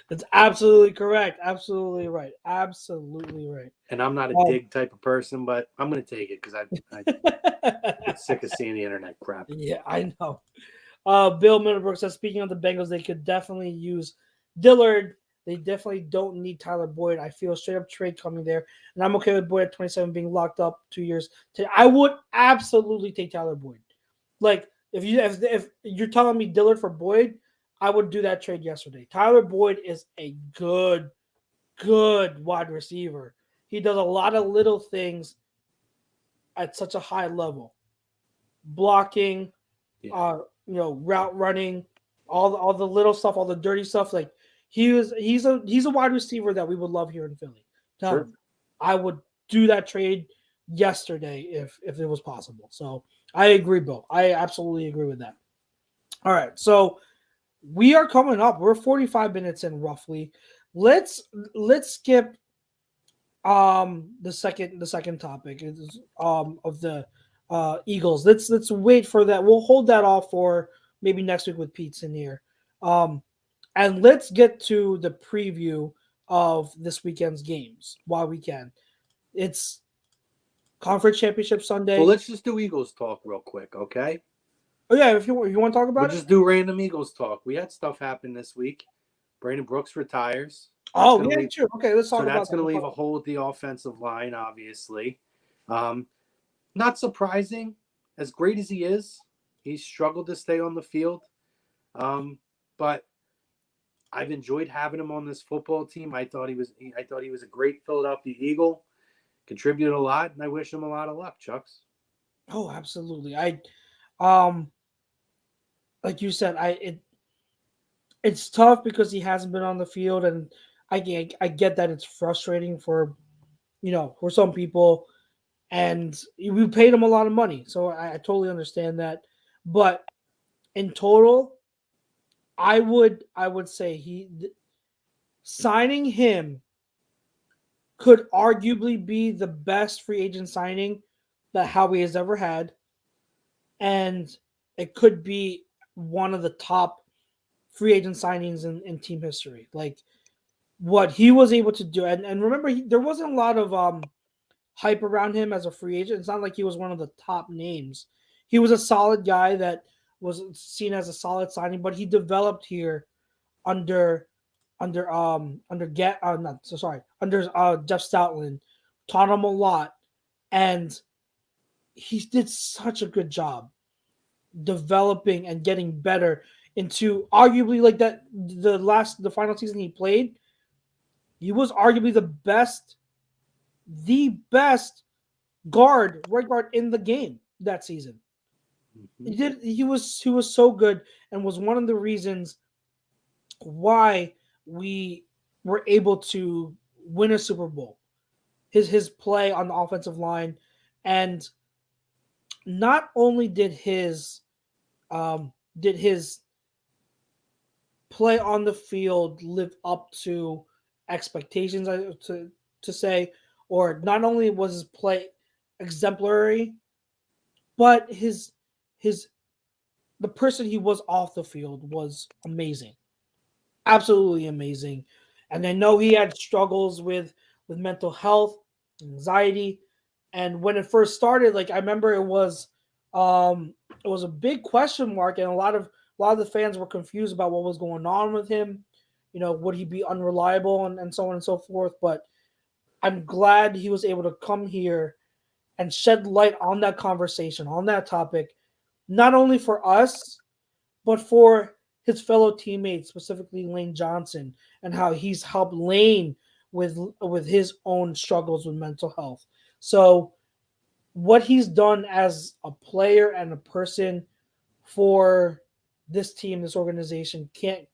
That's absolutely correct. Absolutely right. Absolutely right. And I'm not a dig type of person, but I'm going to take it because I'm sick of seeing the internet crap. Yeah, I know. Bill Middlebrook says, speaking of the Bengals, they could definitely use Dillard. They definitely don't need Tyler Boyd. I feel straight up trade coming there. And I'm okay with Boyd at 27 being locked up 2 years. I would absolutely take Tyler Boyd. Like, if you're telling me Dillard for Boyd, I would do that trade yesterday. Tyler Boyd is a good wide receiver. He does a lot of little things at such a high level. Blocking, route running, all the little stuff, all the dirty stuff. Like he's a wide receiver that we would love here in Philly. Sure. I would do that trade yesterday if it was possible. So I agree, Bill. I absolutely agree with that. All right, so we are coming up. We're 45 minutes in roughly. Let's skip the second topic of the Eagles. Let's wait for that. We'll hold that off for maybe next week with Pete's in here. And let's get to the preview of this weekend's games while we can. It's Conference Championship Sunday. Well, let's just do Eagles talk real quick, okay? Oh yeah, if you want to talk about we'll just do random Eagles talk. We had stuff happen this week. Brandon Brooks retires. True. Okay, let's talk about that. So that's going to leave a hole at the offensive line, obviously. Not surprising. As great as he is, he's struggled to stay on the field. But I've enjoyed having him on this football team. I thought he was a great Philadelphia Eagle. Contributed a lot, and I wish him a lot of luck, Chucks. Oh, absolutely. Like you said, it's tough because he hasn't been on the field, and I get that it's frustrating for some people, and we paid him a lot of money, so I totally understand that. But in total, I would say signing him could arguably be the best free agent signing that Howie has ever had, and it could be one of the top free agent signings in team history. Like what he was able to do, and remember, there wasn't a lot of hype around him as a free agent. It's not like he was one of the top names. He was a solid guy that was seen as a solid signing, but he developed here under Jeff Stoutland, taught him a lot, and he did such a good job developing and getting better into arguably like that the final season he played, he was arguably the best right guard in the game that season. He was so good and was one of the reasons why we were able to win a Super Bowl. His play on the offensive line, and not only did his play on the field live up to expectations, to say, or not only was his play exemplary, but his the person he was off the field was amazing, absolutely amazing. And I know he had struggles with mental health, anxiety, and when it first started, like I remember it was a big question mark, and a lot of the fans were confused about what was going on with him. Would he be unreliable and so on and so forth? But I'm glad he was able to come here and shed light on that conversation, on that topic, not only for us, but for his fellow teammates, specifically Lane Johnson, and how he's helped Lane with his own struggles with mental health. So what he's done as a player and a person for this team, this organization, can't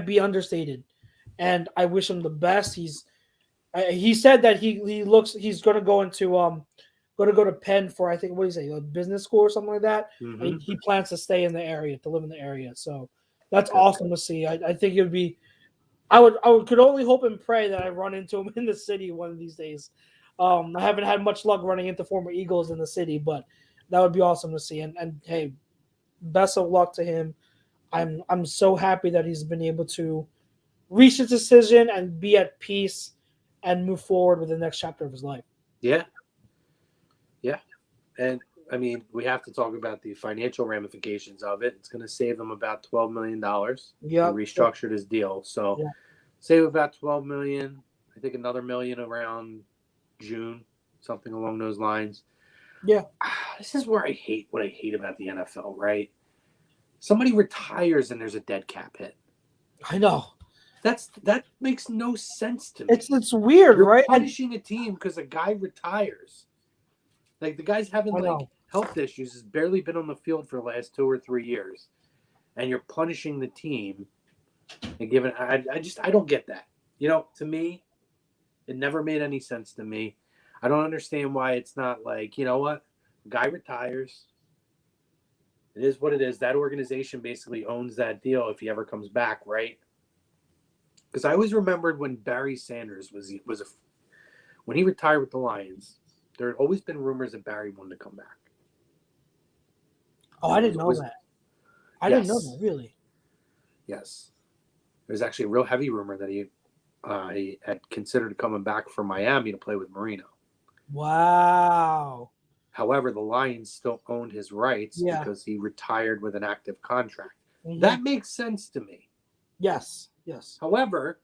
be understated. And I wish him the best. He said that he's going to go to Penn for, I think, what do you say, a business school or something like that. And he plans to stay in the area, to live in the area. So that's awesome to see. I think it would be. Could only hope and pray that I run into him in the city one of these days. I haven't had much luck running into former Eagles in the city, but that would be awesome to see. And hey, best of luck to him. I'm so happy that he's been able to reach his decision and be at peace and move forward with the next chapter of his life. Yeah. And I mean, we have to talk about the financial ramifications of it. It's going to save him about $12 million. Yeah, he restructured his deal, so save about $12 million. I think another $1 million around June, something along those lines. Yeah, this is where I hate what I hate about the NFL. Right? Somebody retires and there's a dead cap hit. I know. That makes no sense to me. It's weird, You're right? punishing a team because a guy retires. Like the guy's having health issues, has barely been on the field for the last 2 or 3 years, and you're punishing the team and giving. I don't get that. To me, it never made any sense to me. I don't understand why it's not like, what, guy retires. It is what it is. That organization basically owns that deal if he ever comes back, right? Because I always remembered when Barry Sanders when he retired with the Lions. There had always been rumors that Barry wanted to come back. Oh, I didn't know that. I didn't know that, really. Yes. There's actually a real heavy rumor that he had considered coming back from Miami to play with Marino. Wow. However, the Lions still owned his rights because he retired with an active contract. Mm-hmm. That makes sense to me. Yes. However,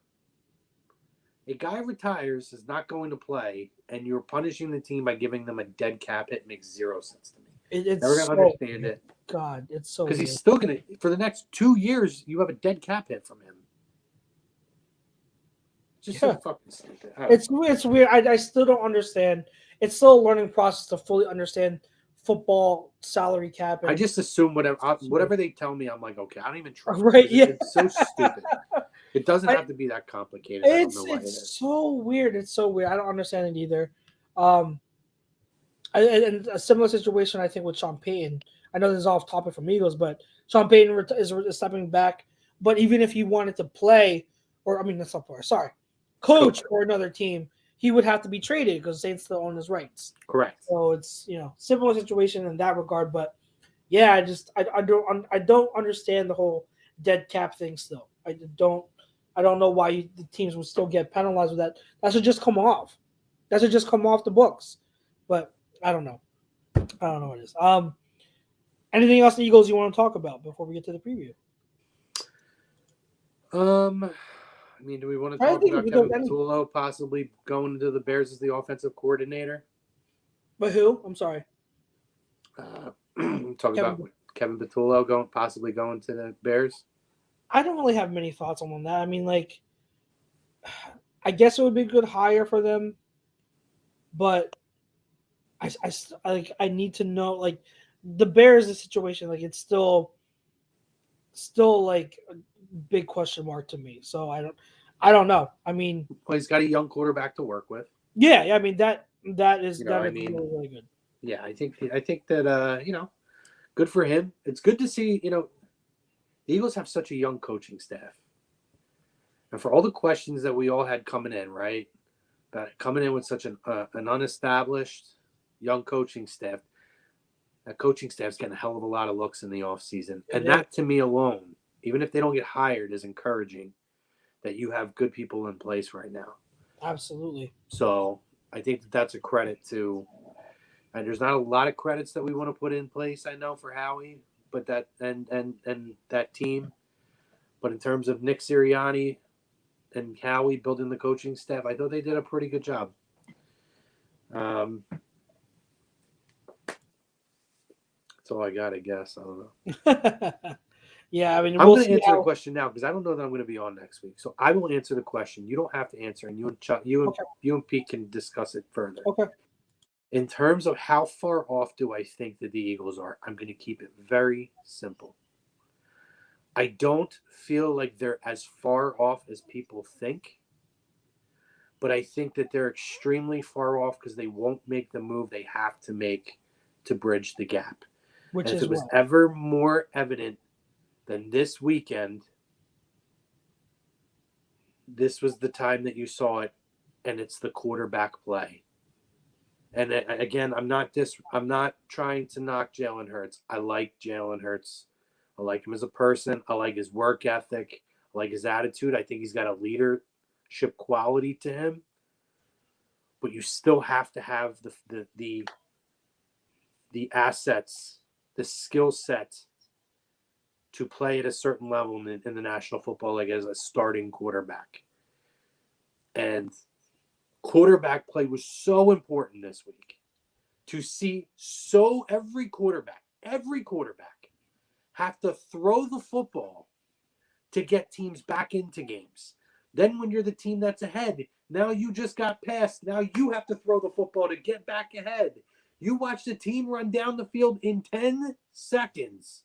a guy retires, is not going to play, and you're punishing the team by giving them a dead cap hit makes zero sense to me. It's never going to understand it. God, it's so because he's still going to, for the next 2 years, you have a dead cap hit from him. Just so fucking stupid. It's weird. I still don't understand. It's still a learning process to fully understand football salary cap. I just assume whatever they tell me, I'm like, okay, I don't even trust. Right? Yeah. It's so stupid. It doesn't have to be that complicated. It's so weird. It's so weird. I don't understand it either. And a similar situation, I think, with Sean Payton. I know this is off topic from Eagles, but Sean Payton is stepping back. But even if he wanted to play, that's not player. Sorry, coach for another team, he would have to be traded because Saints still own his rights. Correct. So it's similar situation in that regard. But yeah, I don't understand the whole dead cap thing still. I don't know why the teams would still get penalized with that. That should just come off. That should just come off the books. But I don't know. I don't know what it is. Anything else the Eagles you want to talk about before we get to the preview? Do we want to talk about Kevin Patullo possibly going to the Bears as the offensive coordinator? But who? I'm sorry. About Kevin Patullo possibly going to the Bears. I don't really have many thoughts on that. I guess it would be a good hire for them, but I need to know, like, the Bears, the situation, like, it's still like a big question mark to me. So I don't know. I mean, Well, he's got a young quarterback to work with. yeah, I mean that is You know, I really, mean, really good. yeah, I think that good for him. It's good to see, the Eagles have such a young coaching staff. And for all the questions that we all had coming in, right? About coming in with such an unestablished young coaching staff, that coaching staff's getting a hell of a lot of looks in the offseason. And that, to me alone, even if they don't get hired, is encouraging that you have good people in place right now. Absolutely. So I think that's a credit to, and there's not a lot of credits that we want to put in place, I know, for Howie, but that and that team. But in terms of Nick Sirianni and Howie building the coaching staff, I thought they did a pretty good job. That's all I got, I guess. I don't know. Yeah, I mean, I'm we'll going to see answer how. the question now because I don't know that I'm going to be on next week. So I will answer the question. You don't have to answer, and you and Pete can discuss it further. Okay. In terms of how far off do I think that the Eagles are, I'm going to keep it very simple. I don't feel like they're as far off as people think, but I think that they're extremely far off because they won't make the move they have to make to bridge the gap. Which and if is it was what? ever more evident than this weekend, this was the time that you saw it, and it's the quarterback play. And again, I'm not trying to knock Jalen Hurts. I like Jalen Hurts. I like him as a person. I like his work ethic. I like his attitude. I think he's got a leadership quality to him. But you still have to have the assets, the skill set to play at a certain level in the National Football League as a starting quarterback. And quarterback play was so important this week to see every quarterback have to throw the football to get teams back into games. Then when you're the team that's ahead, now you just got passed. Now you have to throw the football to get back ahead. You watch the team run down the field in 10 seconds.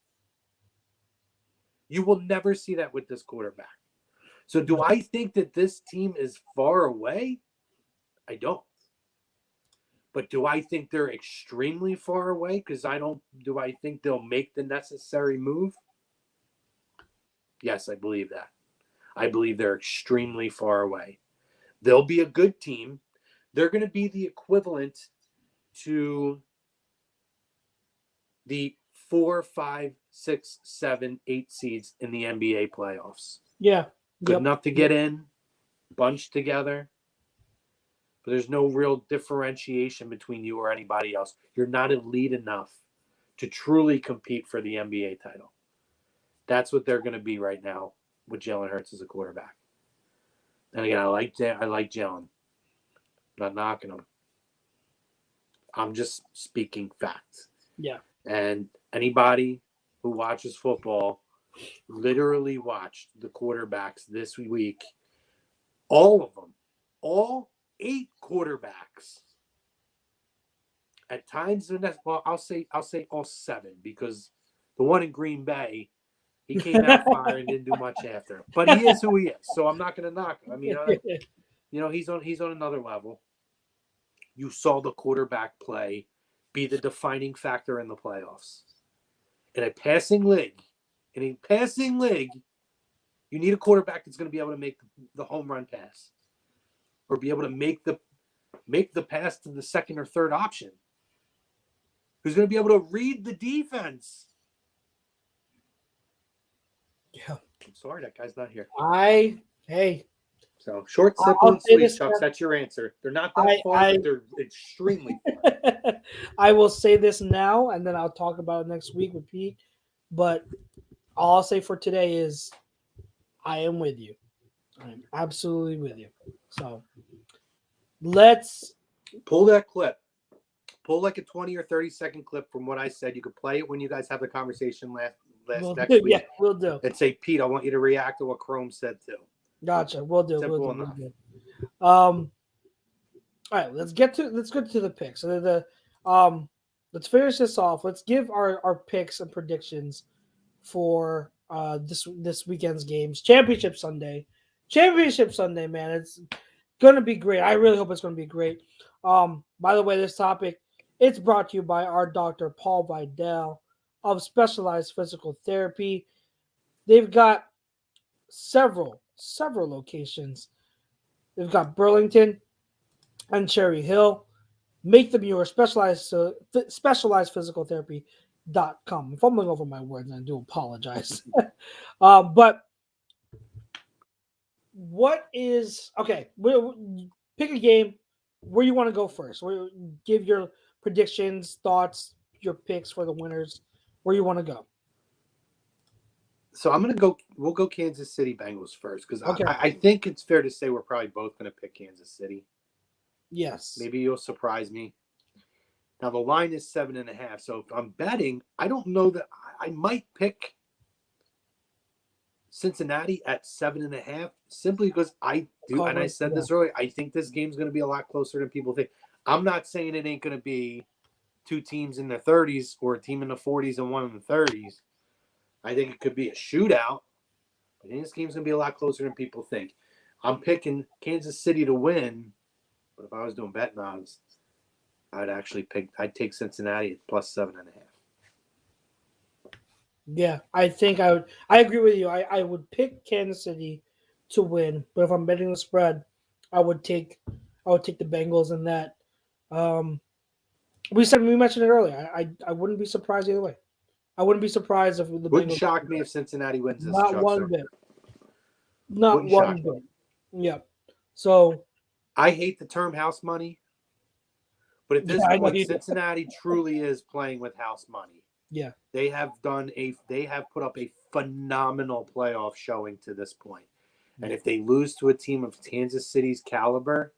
You will never see that with this quarterback. So do I think that this team is far away? I don't. But do I think they're extremely far away? Because do I think they'll make the necessary move? Yes, I believe that. I believe they're extremely far away. They'll be a good team. They're going to be the equivalent to the 4, 5, 6, 7, 8 seeds in the NBA playoffs. Yeah. Good enough to get in, bunched together. But there's no real differentiation between you or anybody else. You're not elite enough to truly compete for the NBA title. That's what they're going to be right now with Jalen Hurts as a quarterback. And again, I like Jalen. I'm not knocking him. I'm just speaking facts. Yeah. And anybody who watches football literally watched the quarterbacks this week. All of them. All 8 quarterbacks. At times, well, I'll say all 7 because the one in Green Bay, he came out fire and didn't do much after. But he is who he is, so I'm not going to knock him. I mean, he's on another level. You saw the quarterback play be the defining factor in the playoffs. In a passing league, you need a quarterback that's going to be able to make the home run pass or be able to make the pass to the second or third option. Who's going to be able to read the defense? Yeah. I'm sorry, that guy's not here. So short, simple, and sweet, Chucks. That's your answer. They're not that far, but they're extremely far. I will say this now, and then I'll talk about it next week with Pete. But all I'll say for today is I am with you. I'm absolutely with you. So let's pull that clip. Pull like a 20 or 30-second clip from what I said. You could play it when you guys have the conversation next week. Yeah, we'll do. And say, Pete, I want you to react to what Chrome said too. Gotcha. We'll do. Simple enough. All right, let's get to the picks. So Let's finish this off. Let's give our picks and predictions for this weekend's games. Championship Sunday, man. It's gonna be great. I really hope it's gonna be great. By the way, this topic it's brought to you by our doctor Paul Vidal of Specialized Physical Therapy. They've got several locations. They've got Burlington and Cherry Hill. Make them your specialized physical therapy.com. I'm fumbling over my words and I do apologize. But what is okay? Pick a game where you want to go first. Give your predictions, thoughts, your picks for the winners. Where you want to go? So I'm gonna go. We'll go Kansas City Bengals first because Okay. I think it's fair to say we're probably both gonna pick Kansas City. Yes. Maybe you'll surprise me. Now the line is 7.5. So if I'm betting, I don't know that I might pick Cincinnati at 7.5 simply because I do, and I said this earlier. I think this game's going to be a lot closer than people think. I'm not saying it ain't going to be two teams in their 30s or a team in the 40s and one in the 30s. I think it could be a shootout. I think this game's going to be a lot closer than people think. I'm picking Kansas City to win, but if I was doing betting odds, I'd take Cincinnati at plus 7.5. Yeah, I think I would. I agree with you. I would pick Kansas City to win, but if I'm betting the spread, I would take the Bengals in that. We mentioned it earlier. I wouldn't be surprised either way. I wouldn't be surprised if the Wouldn't Bengals shock me if Cincinnati wins this. not one bit. Not Wouldn't one shock bit. me. Yep. So I hate the term house money, but at this point, Cincinnati truly is playing with house money. Yeah. They have put up a phenomenal playoff showing to this point. And if they lose to a team of Kansas City's caliber,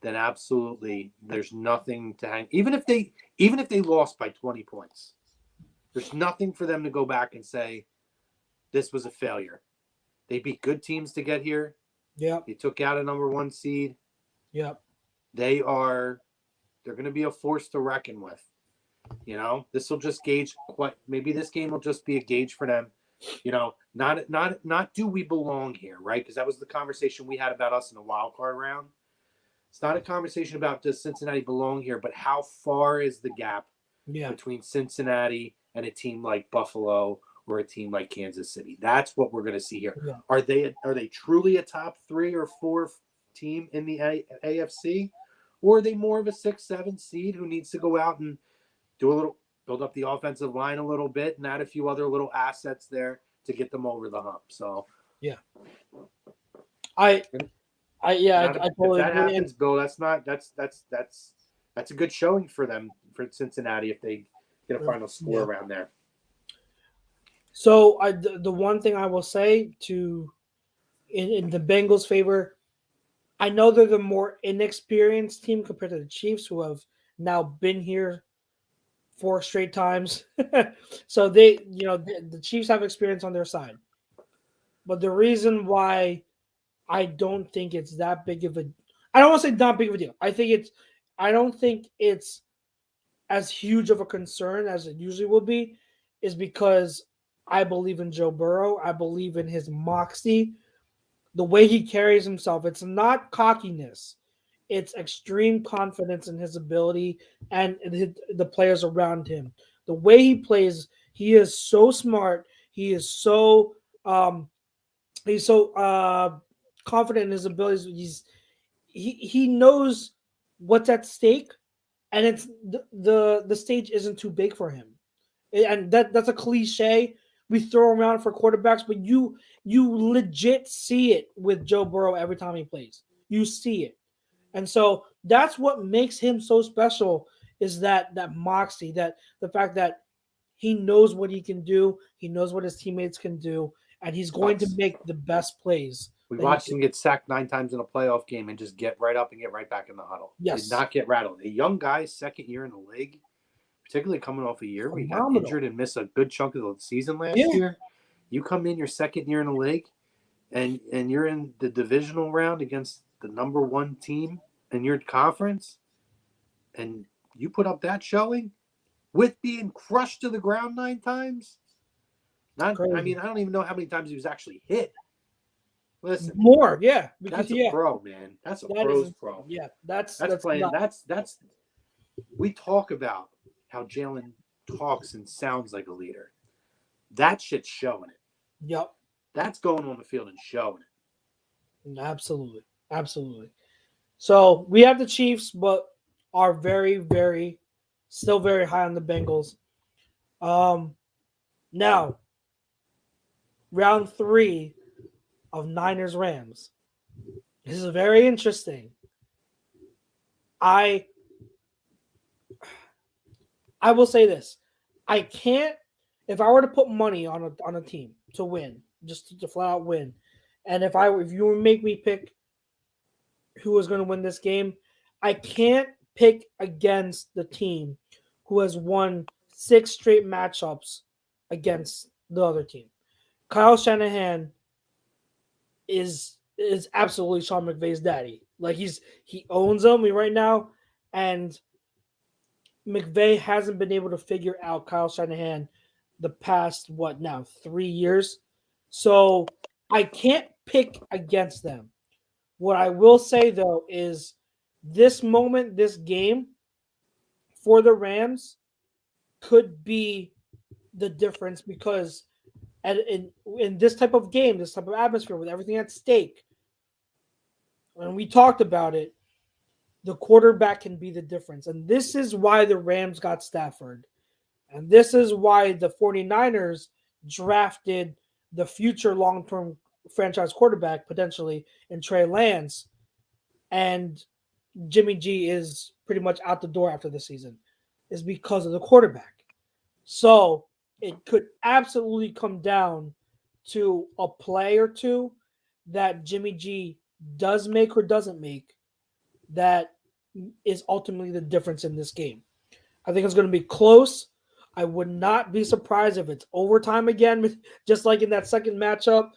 then absolutely there's nothing to hang. Even if they lost by 20 points, there's nothing for them to go back and say this was a failure. They beat good teams to get here. Yep. They took out a number 1 seed. Yep. They're going to be a force to reckon with. You know, this will just gauge maybe this game will just be a gauge for them. You know, not do we belong here, right? Because that was the conversation we had about us in the wild card round. It's not a conversation about does Cincinnati belong here, but how far is the gap between Cincinnati and a team like Buffalo or a team like Kansas City? That's what we're going to see here. Yeah. Are they truly a top 3 or 4 team in the AFC, or are they more of a 6-7 seed who needs to go out and build up the offensive line a little bit and add a few other little assets there to get them over the hump? So yeah, I totally if that agree. happens, Bill, that's a good showing for them, for Cincinnati, if they get a final score around there. So the one thing I will say in the Bengals' favor, I know they're the more inexperienced team compared to the Chiefs, who have now been here 4 straight times. So the Chiefs have experience on their side. But the reason why I don't think it's that big of a I don't want to say not big of a deal. I don't think it's as huge of a concern as it usually will be, is because I believe in Joe Burrow. I believe in his moxie, the way he carries himself. It's not cockiness. It's extreme confidence in his ability and the players around him. The way he plays, he is so smart. He is so confident in his abilities. He knows what's at stake, and it's the stage isn't too big for him. And that's a cliche we throw around for quarterbacks, but you legit see it with Joe Burrow every time he plays. You see it. And so that's what makes him so special, is that moxie, that the fact that he knows what he can do, he knows what his teammates can do, and he's going to make the best plays. We watched him get sacked 9 times in a playoff game and just get right up and get right back in the huddle. Yes. Did not get rattled. A young guy, second year in the league, particularly coming off a year where he got injured and missed a good chunk of the season last year. You come in your second year in the league, and you're in the divisional round against the number 1 team in your conference. and you put up that showing with being crushed to the ground 9 times. I mean, I don't even know how many times he was actually hit. Listen, more, yeah, because that's a pro, man. That's a pro's pro. Yeah, that's playing. That's. We talk about how Jalen talks and sounds like a leader. That shit's showing it. Yep. That's going on the field and showing it. Absolutely. Absolutely. So we have the Chiefs, but are very, very, still very high on the Bengals. Now, round 3 of Niners Rams. This is very interesting. I will say this. I can't, if I were to put money on a team to win, just to flat out win, and if you would make me pick who was going to win this game, I can't pick against the team who has won 6 straight matchups against the other team. Kyle Shanahan is absolutely Sean McVay's daddy. Like he owns him right now, and McVay hasn't been able to figure out Kyle Shanahan the past 3 years. So I can't pick against them. What I will say though is this game for the Rams could be the difference, because in this type of game, this type of atmosphere with everything at stake, when we talked about it, the quarterback can be the difference. And this is why the Rams got Stafford. And this is why the 49ers drafted the future long-term franchise quarterback, potentially, in Trey Lance. And Jimmy G is pretty much out the door after the season, is because of the quarterback. So it could absolutely come down to a play or two that Jimmy G does make or doesn't make that is ultimately the difference in this game. I think it's going to be close. I would not be surprised if it's overtime again, just like in that second matchup.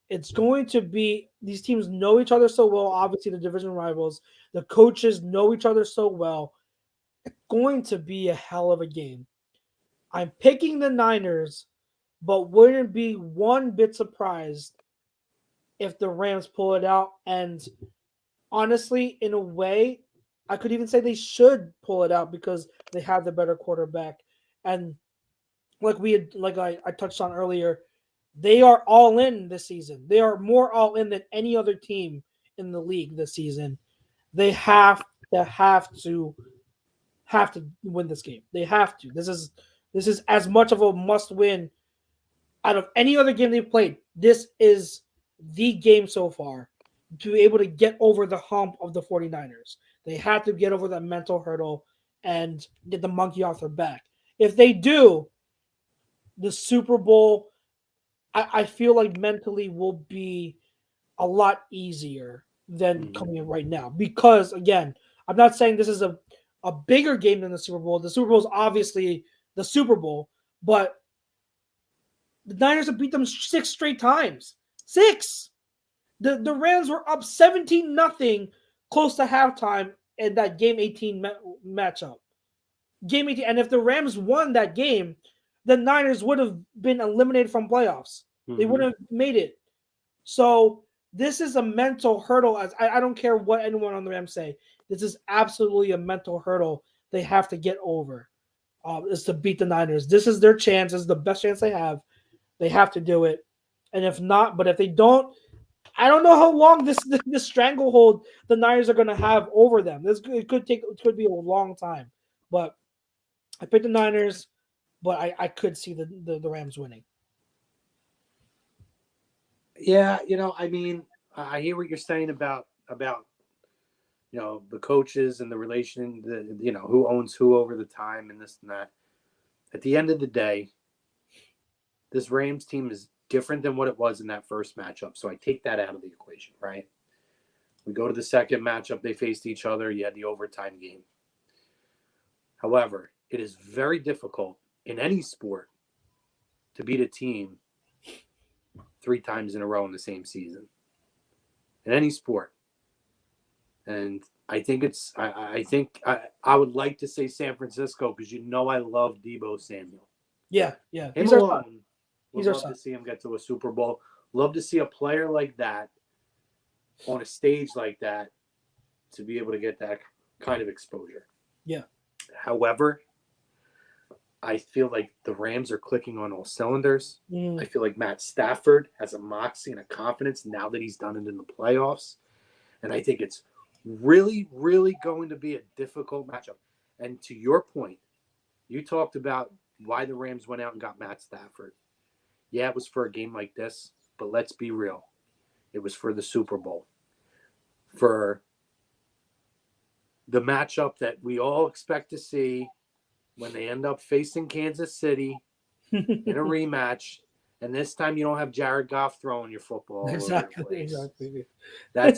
It's going to be, these teams know each other so well. Obviously, the division rivals, the coaches know each other so well. It's going to be a hell of a game. I'm picking the Niners, but wouldn't be one bit surprised if the Rams pull it out. And honestly, in a way, I could even say they should pull it out because they have the better quarterback. And I touched on earlier, they are all in this season. They are more all in than any other team in the league this season. They have to win this game. They have to. This is as much of a must win out of any other game they've played. This is the game so far to be able to get over the hump of the 49ers. They have to get over that mental hurdle and get the monkey off their back. If they do, the Super Bowl, I feel like mentally will be a lot easier than coming in right now. Because, again, I'm not saying this is a bigger game than the Super Bowl. The Super Bowl is obviously the Super Bowl, but the Niners have beat them 6 straight times. 6! The Rams were up 17-0 close to halftime in that Game 18 matchup. Game 18, and if the Rams won that game, the Niners would have been eliminated from playoffs. They wouldn't have made it. So this is a mental hurdle. As I don't care what anyone on the Rams say. This is absolutely a mental hurdle they have to get over. Is to beat the Niners. This is their chance. This is the best chance they have. They have to do it. And if not, but if they don't, I don't know how long this stranglehold the Niners are going to have over them. It could be a long time. But I picked the Niners, but I could see the Rams winning. Yeah, I mean, I hear what you're saying about the coaches and the relation, who owns who over the time and this and that. At the end of the day, this Rams team is different than what it was in that first matchup. So I take that out of the equation, right? We go to the second matchup. They faced each other. You had the overtime game. However, it is very difficult in any sport to beat a team 3 times in a row in the same season. In any sport. And I think it's. I would like to say San Francisco because I love Debo Samuel. Yeah. Him He's our son. alone would He's our love son. to see him get to a Super Bowl. Love to see a player like that on a stage like that to be able to get that kind of exposure. Yeah. However, I feel like the Rams are clicking on all cylinders. I feel like Matt Stafford has a moxie and a confidence now that he's done it in the playoffs. And I think it's really, really going to be a difficult matchup. And to your point, you talked about why the Rams went out and got Matt Stafford. Yeah, it was for a game like this, but let's be real. It was for the Super Bowl. For the matchup that we all expect to see when they end up facing Kansas City in a rematch. And this time you don't have Jared Goff throwing your football all over the place.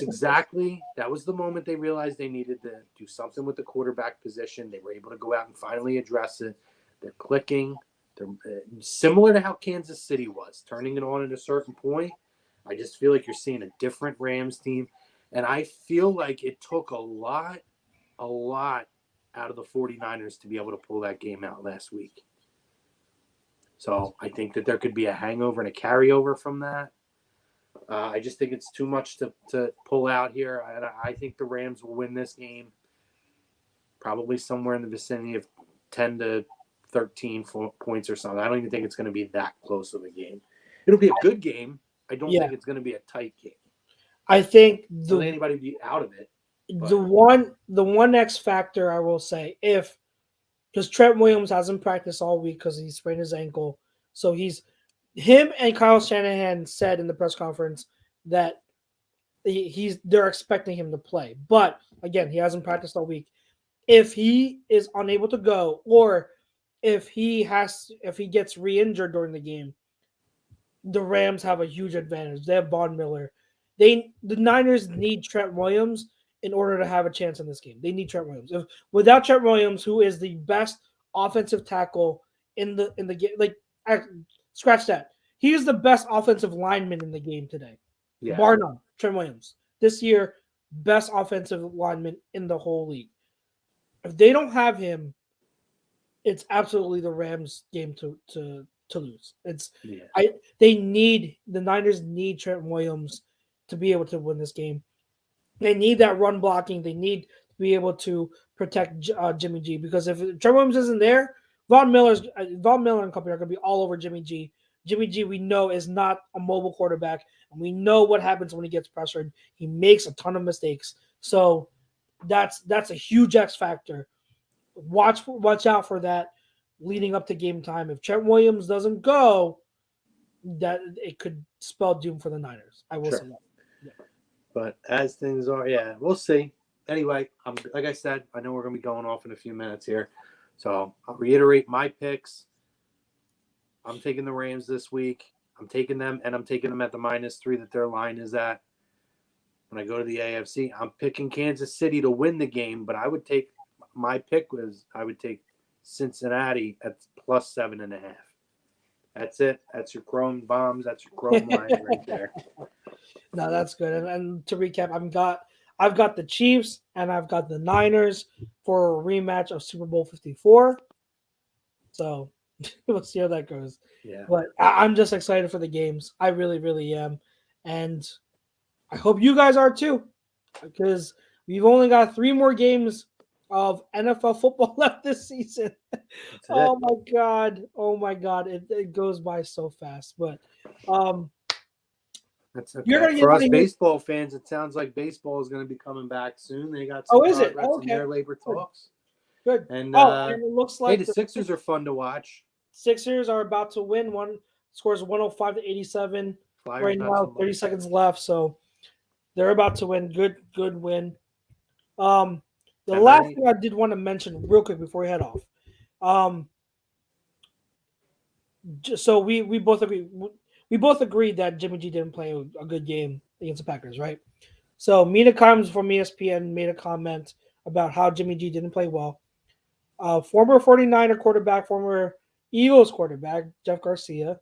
Exactly. That was the moment they realized they needed to do something with the quarterback position. They were able to go out and finally address it. They're clicking. They're similar to how Kansas City was, turning it on at a certain point. I just feel like you're seeing a different Rams team. And I feel like it took a lot out of the 49ers to be able to pull that game out last week. So I think that there could be a hangover and a carryover from that. I just think it's too much to pull out here. I think the Rams will win this game probably somewhere in the vicinity of 10 to 13 points or something. I don't even think it's going to be that close of a game. It'll be a good game. I don't think it's going to be a tight game. I think anybody be out of it. But. The one X factor I will say, because Trent Williams hasn't practiced all week because he sprained his ankle, so him and Kyle Shanahan said in the press conference that they're expecting him to play, but again, he hasn't practiced all week. If he is unable to go, or if he gets re-injured during the game, the Rams have a huge advantage. They have Von Miller. The Niners need Trent Williams in order to have a chance in this game. They need Trent Williams. Without Trent Williams, who is the best offensive tackle in the game, scratch that. He is the best offensive lineman in the game today. Yeah. Bar none. Trent Williams. This year, best offensive lineman in the whole league. If they don't have him, it's absolutely the Rams' game to lose. The Niners need Trent Williams to be able to win this game. They need that run blocking. They need to be able to protect Jimmy G, because if Trent Williams isn't there, Von Miller and company are going to be all over Jimmy G. Jimmy G, we know, is not a mobile quarterback, and we know what happens when he gets pressured. He makes a ton of mistakes. So that's a huge X factor. Watch out for that leading up to game time. If Trent Williams doesn't go, that it could spell doom for the Niners. I will say that. Yeah. But as things are, we'll see. Anyway, like I said, I know we're going to be going off in a few minutes here. So I'll reiterate my picks. I'm taking the Rams this week. I'm taking them, and I'm taking them at the -3 that their line is at. When I go to the AFC, I'm picking Kansas City to win the game, but I would take Cincinnati at +7.5. That's it. That's your Chrome bombs. That's your Chrome line right there. No, that's good. And to recap, I've got the Chiefs and I've got the Niners for a rematch of Super Bowl 54. So we'll see how that goes. Yeah. But I'm just excited for the games. I really, really am. And I hope you guys are too, because we've only got 3 more games of NFL football left this season. Oh my God. It goes by so fast. But that's okay. For us baseball fans, it sounds like baseball is going to be coming back soon. They got some progress in their labor talks. Good. And and it looks like the Sixers are fun to watch. Sixers are about to win. One scores 105-87 right now. 30 seconds left, so they're about to win. Good win. The last thing I did want to mention real quick before we head off. So we both agree. We both agreed that Jimmy G didn't play a good game against the Packers, right? So Mina Kimes from ESPN made a comment about how Jimmy G didn't play well. Former 49er quarterback, former Eagles quarterback, Jeff Garcia,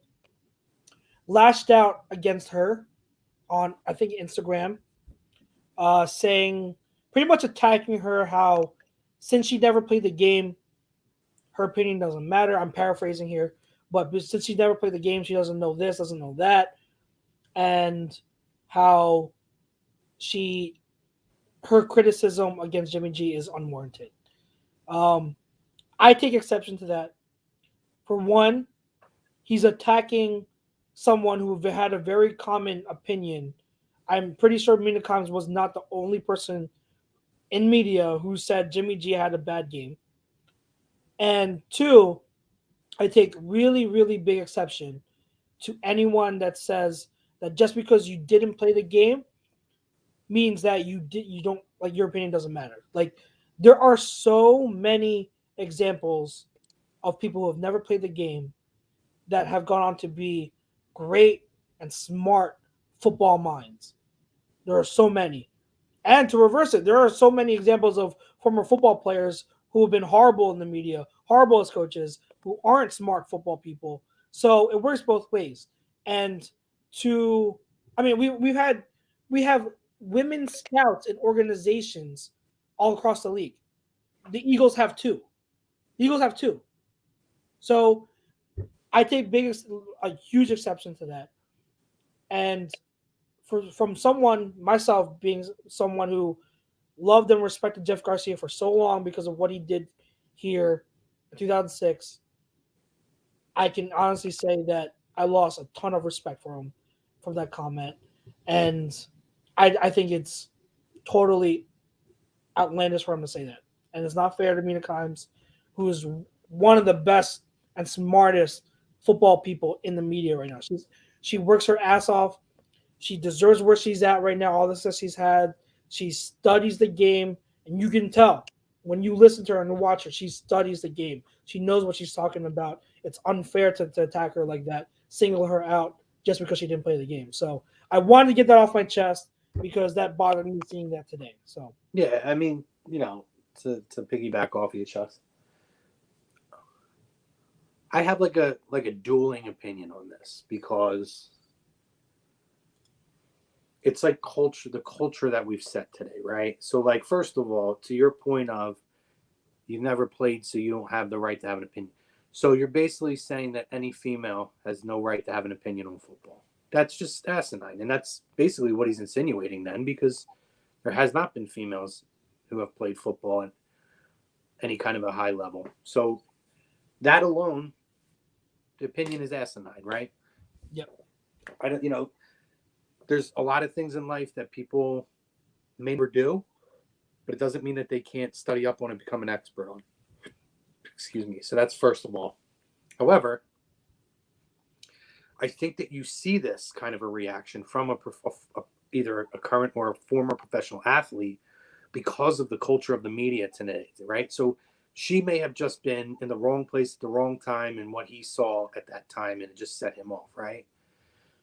lashed out against her on, I think, Instagram, saying pretty much attacking her how since she never played the game, her opinion doesn't matter. I'm paraphrasing here, but since she never played the game, she doesn't know this, doesn't know that, and how she her criticism against Jimmy G is unwarranted. Um, I take exception to that. For one, he's attacking someone who had a very common opinion. I'm pretty sure Mina Kimes was not the only person in media who said Jimmy G had a bad game. And two, I take really, really big exception to anyone that says that just because you didn't play the game means that you don't like your opinion doesn't matter. Like there are so many examples of people who have never played the game that have gone on to be great and smart football minds. There are so many. And to reverse it, there are so many examples of former football players who have been horrible in the media, horrible as coaches, who aren't smart football people. So it works both ways. And to, I mean, we have women scouts in organizations all across the league. The Eagles have two. The Eagles have two. So I take a huge exception to that. And from someone myself being someone who loved and respected Jeff Garcia for so long because of what he did here in 2006, I can honestly say that I lost a ton of respect for him from that comment. And I think it's totally outlandish for him to say that. And it's not fair to Mina Kimes, who is one of the best and smartest football people in the media right now. She works her ass off. She deserves where she's at right now, all the success she's had. She studies the game, and you can tell when you listen to her and watch her, she studies the game. She knows what she's talking about. It's unfair to attack her like that, single her out just because she didn't play the game. So I wanted to get that off my chest because that bothered me seeing that today. So Yeah, I mean, to piggyback off of you, Chuck, I have like a dueling opinion on this because it's like the culture that we've set today, right? So, like, first of all, to your point of you've never played, so you don't have the right to have an opinion. So you're basically saying that any female has no right to have an opinion on football. That's just asinine, and that's basically what he's insinuating then, because there has not been females who have played football at any kind of a high level. So that alone, the opinion is asinine, right? yep. I don't, there's a lot of things in life that people may never do, but it doesn't mean that they can't study up on and become an expert on. Excuse me. So that's first of all. However, I think that you see this kind of a reaction from either a current or a former professional athlete because of the culture of the media today, right? So she may have just been in the wrong place at the wrong time and what he saw at that time, and it just set him off, right?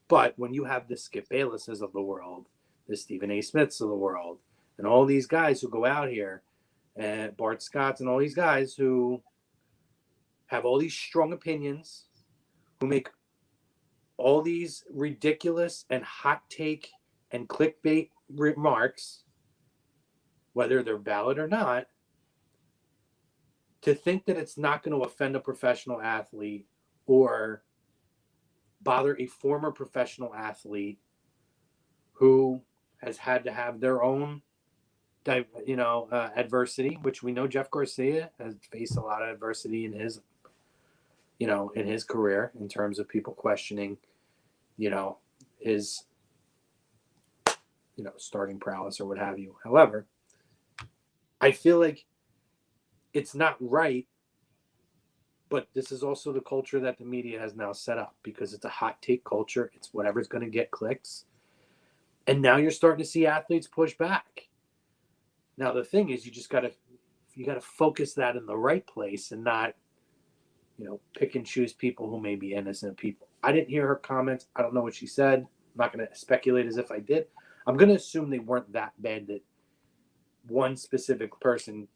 But when you have the Skip Baylesses of the world, the Stephen A. Smiths of the world, and all these guys who go out here, and Bart Scotts and all these guys who have all these strong opinions, who make all these ridiculous and hot take and clickbait remarks, whether they're valid or not, to think that it's not going to offend a professional athlete or bother a former professional athlete who has had to have their own, adversity, which we know Jeff Garcia has faced a lot of adversity in his, in his career in terms of people questioning, his, starting prowess or what have you. However, I feel like it's not right. But this is also the culture that the media has now set up because it's a hot take culture. It's whatever's going to get clicks. And now you're starting to see athletes push back. Now, the thing is, you got to focus that in the right place and not, pick and choose people who may be innocent people. I didn't hear her comments. I don't know what she said. I'm not going to speculate as if I did. I'm going to assume they weren't that bad that one specific person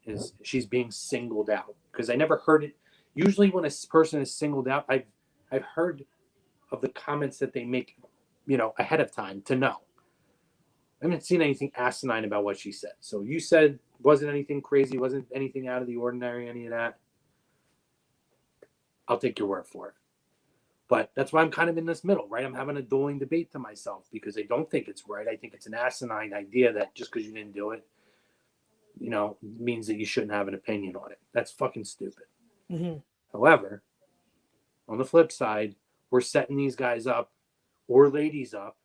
she's being singled out because I never heard it. Usually when a person is singled out, I've heard of the comments that they make, ahead of time to know. I haven't seen anything asinine about what she said. So you said wasn't anything crazy, wasn't anything out of the ordinary, any of that. I'll take your word for it. But that's why I'm kind of in this middle, right? I'm having a dueling debate to myself because I don't think it's right. I think it's an asinine idea that just because you didn't do it, means that you shouldn't have an opinion on it. That's fucking stupid. Mm-hmm. However, on the flip side, we're setting these guys up or ladies up.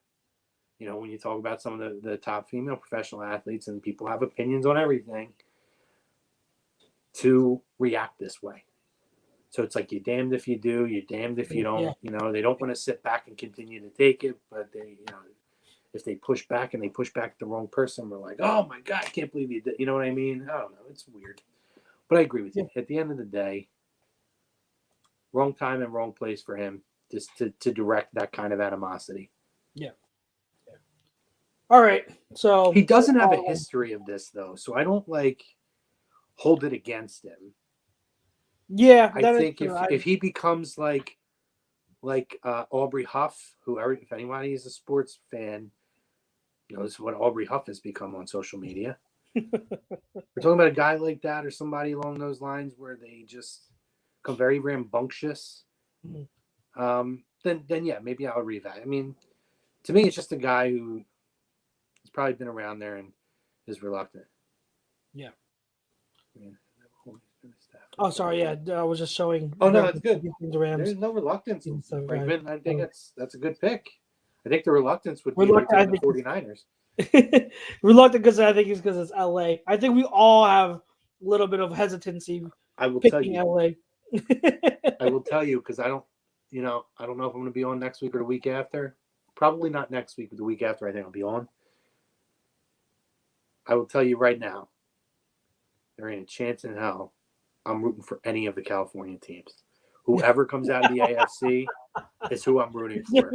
When you talk about some of the top female professional athletes and people have opinions on everything, to react this way. So it's like you're damned if you do, you're damned if you don't. Yeah. They don't want to sit back and continue to take it, but they, if they push back and they push back the wrong person, we're like, oh my God, I can't believe you did. You know what I mean? I don't know. It's weird. But I agree with you. At the end of the day, wrong time and wrong place for him just to direct that kind of animosity. Yeah. All right. So he doesn't have a history of this though, so I don't hold it against him. Yeah, I think if he becomes like Aubrey Huff, if anybody is a sports fan knows what Aubrey Huff has become on social media. We're talking about a guy like that or somebody along those lines where they just become very rambunctious. Mm-hmm. Then yeah, maybe I'll read that. I mean, to me, it's just a guy who has probably been around there and is reluctant. Yeah. Oh, sorry. Yeah, I was just showing. Oh no, that's good. There's no reluctance. I think that's a good pick. I think the reluctance would be the 49ers. Reluctant because I think it's because it's LA. I think we all have a little bit of hesitancy. I will tell you. LA. I will tell you because I don't know if I'm going to be on next week or the week after. Probably not next week, but the week after I think I'll be on. I will tell you right now, there ain't a chance in hell I'm rooting for any of the California teams. Whoever comes out of the AFC is who I'm rooting for.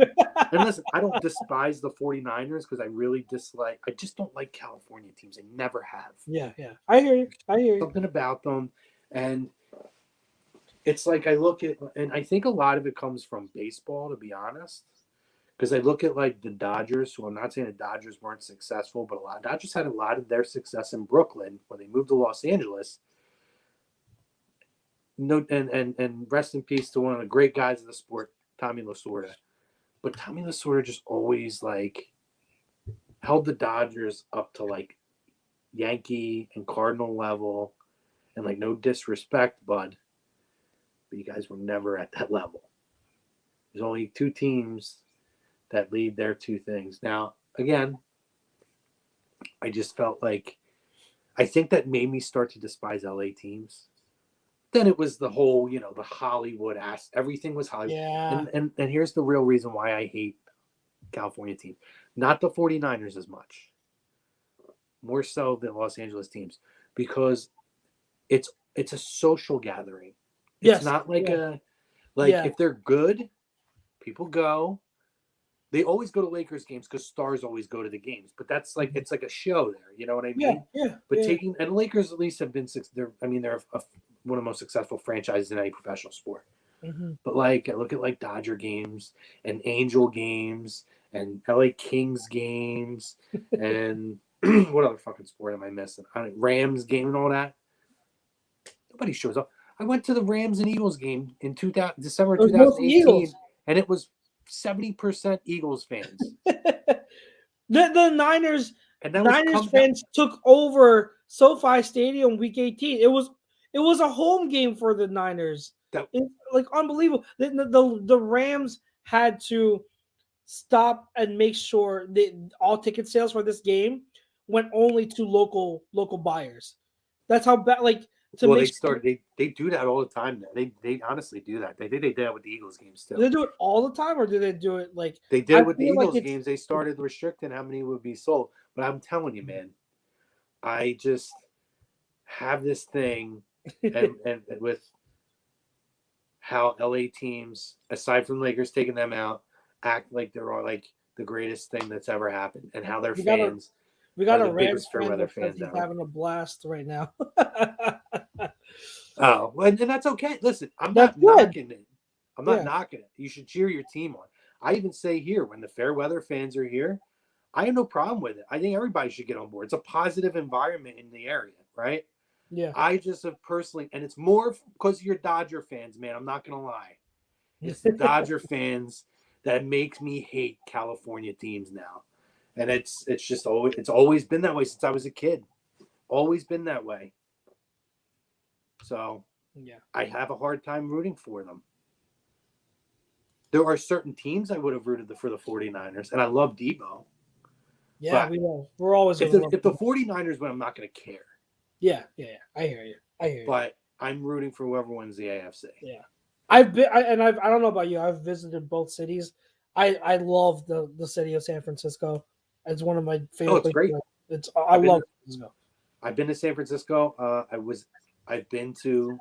And listen, I don't despise the 49ers because I just don't like California teams. I never have. Yeah. I hear you. Something about them. And it's like I look at, and I think a lot of it comes from baseball, to be honest. Because I look at the Dodgers, who I'm not saying the Dodgers weren't successful, but Dodgers had a lot of their success in Brooklyn when they moved to Los Angeles. No, and rest in peace to one of the great guys of the sport, Tommy Lasorda. But Tommy Lasorda just always held the Dodgers up to Yankee and Cardinal level, and no disrespect, bud, but you guys were never at that level. There's only two teams that lead their two things. Now, again, I just felt I think that made me start to despise LA teams. Then it was the whole, the Hollywood ass. Everything was Hollywood. Yeah. And here's the real reason why I hate California teams. Not the 49ers as much. More so than Los Angeles teams. Because it's a social gathering. It's not if they're good, people go. They always go to Lakers games because stars always go to the games. But that's it's like a show there. You know what I mean? Yeah. But and Lakers at least have been they're one of the most successful franchises in any professional sport. Mm-hmm. But I look at Dodger games and Angel games and LA Kings games and what other fucking sport am I missing? Rams game and all that. Nobody shows up. I went to the Rams and Eagles game in December 2018, and it was 70% Eagles fans. The Niners fans took over SoFi Stadium week 18. It was a home game for the Niners. Unbelievable. The Rams had to stop and make sure that all ticket sales for this game went only to local buyers. That's how bad. They do that all the time. They honestly do that. They did that with the Eagles games too. Do they do it all the time, or do they do it they did it with the Eagles games? They started restricting how many would be sold. But I'm telling you, man, I just have this thing, and with how LA teams, aside from Lakers taking them out, act like they're all the greatest thing that's ever happened, and how their fans. We got a Rams fan that says he's having a blast right now. Oh, and that's okay. Listen, I'm not knocking it. I'm not knocking it. You should cheer your team on. I even say here, when the fair weather fans are here, I have no problem with it. I think everybody should get on board. It's a positive environment in the area, right? Yeah. I just have personally, and it's more because you're Dodger fans, man. I'm not gonna lie. It's the Dodger fans that makes me hate California teams now, and it's always been that way since I was a kid. Always been that way. So Yeah. I have a hard time rooting for them. There are certain teams I would have rooted for the 49ers, and I love Debo. Yeah, But we know. We're always if gonna the 49ers win, I'm not going to care. Yeah. I hear you. But I'm rooting for whoever wins the AFC. Yeah. I've been, I don't know about you. I've visited both cities. I love the city of San Francisco. It's one of my favorite. It's great. I love San Francisco. I've been to San Francisco. I've been to.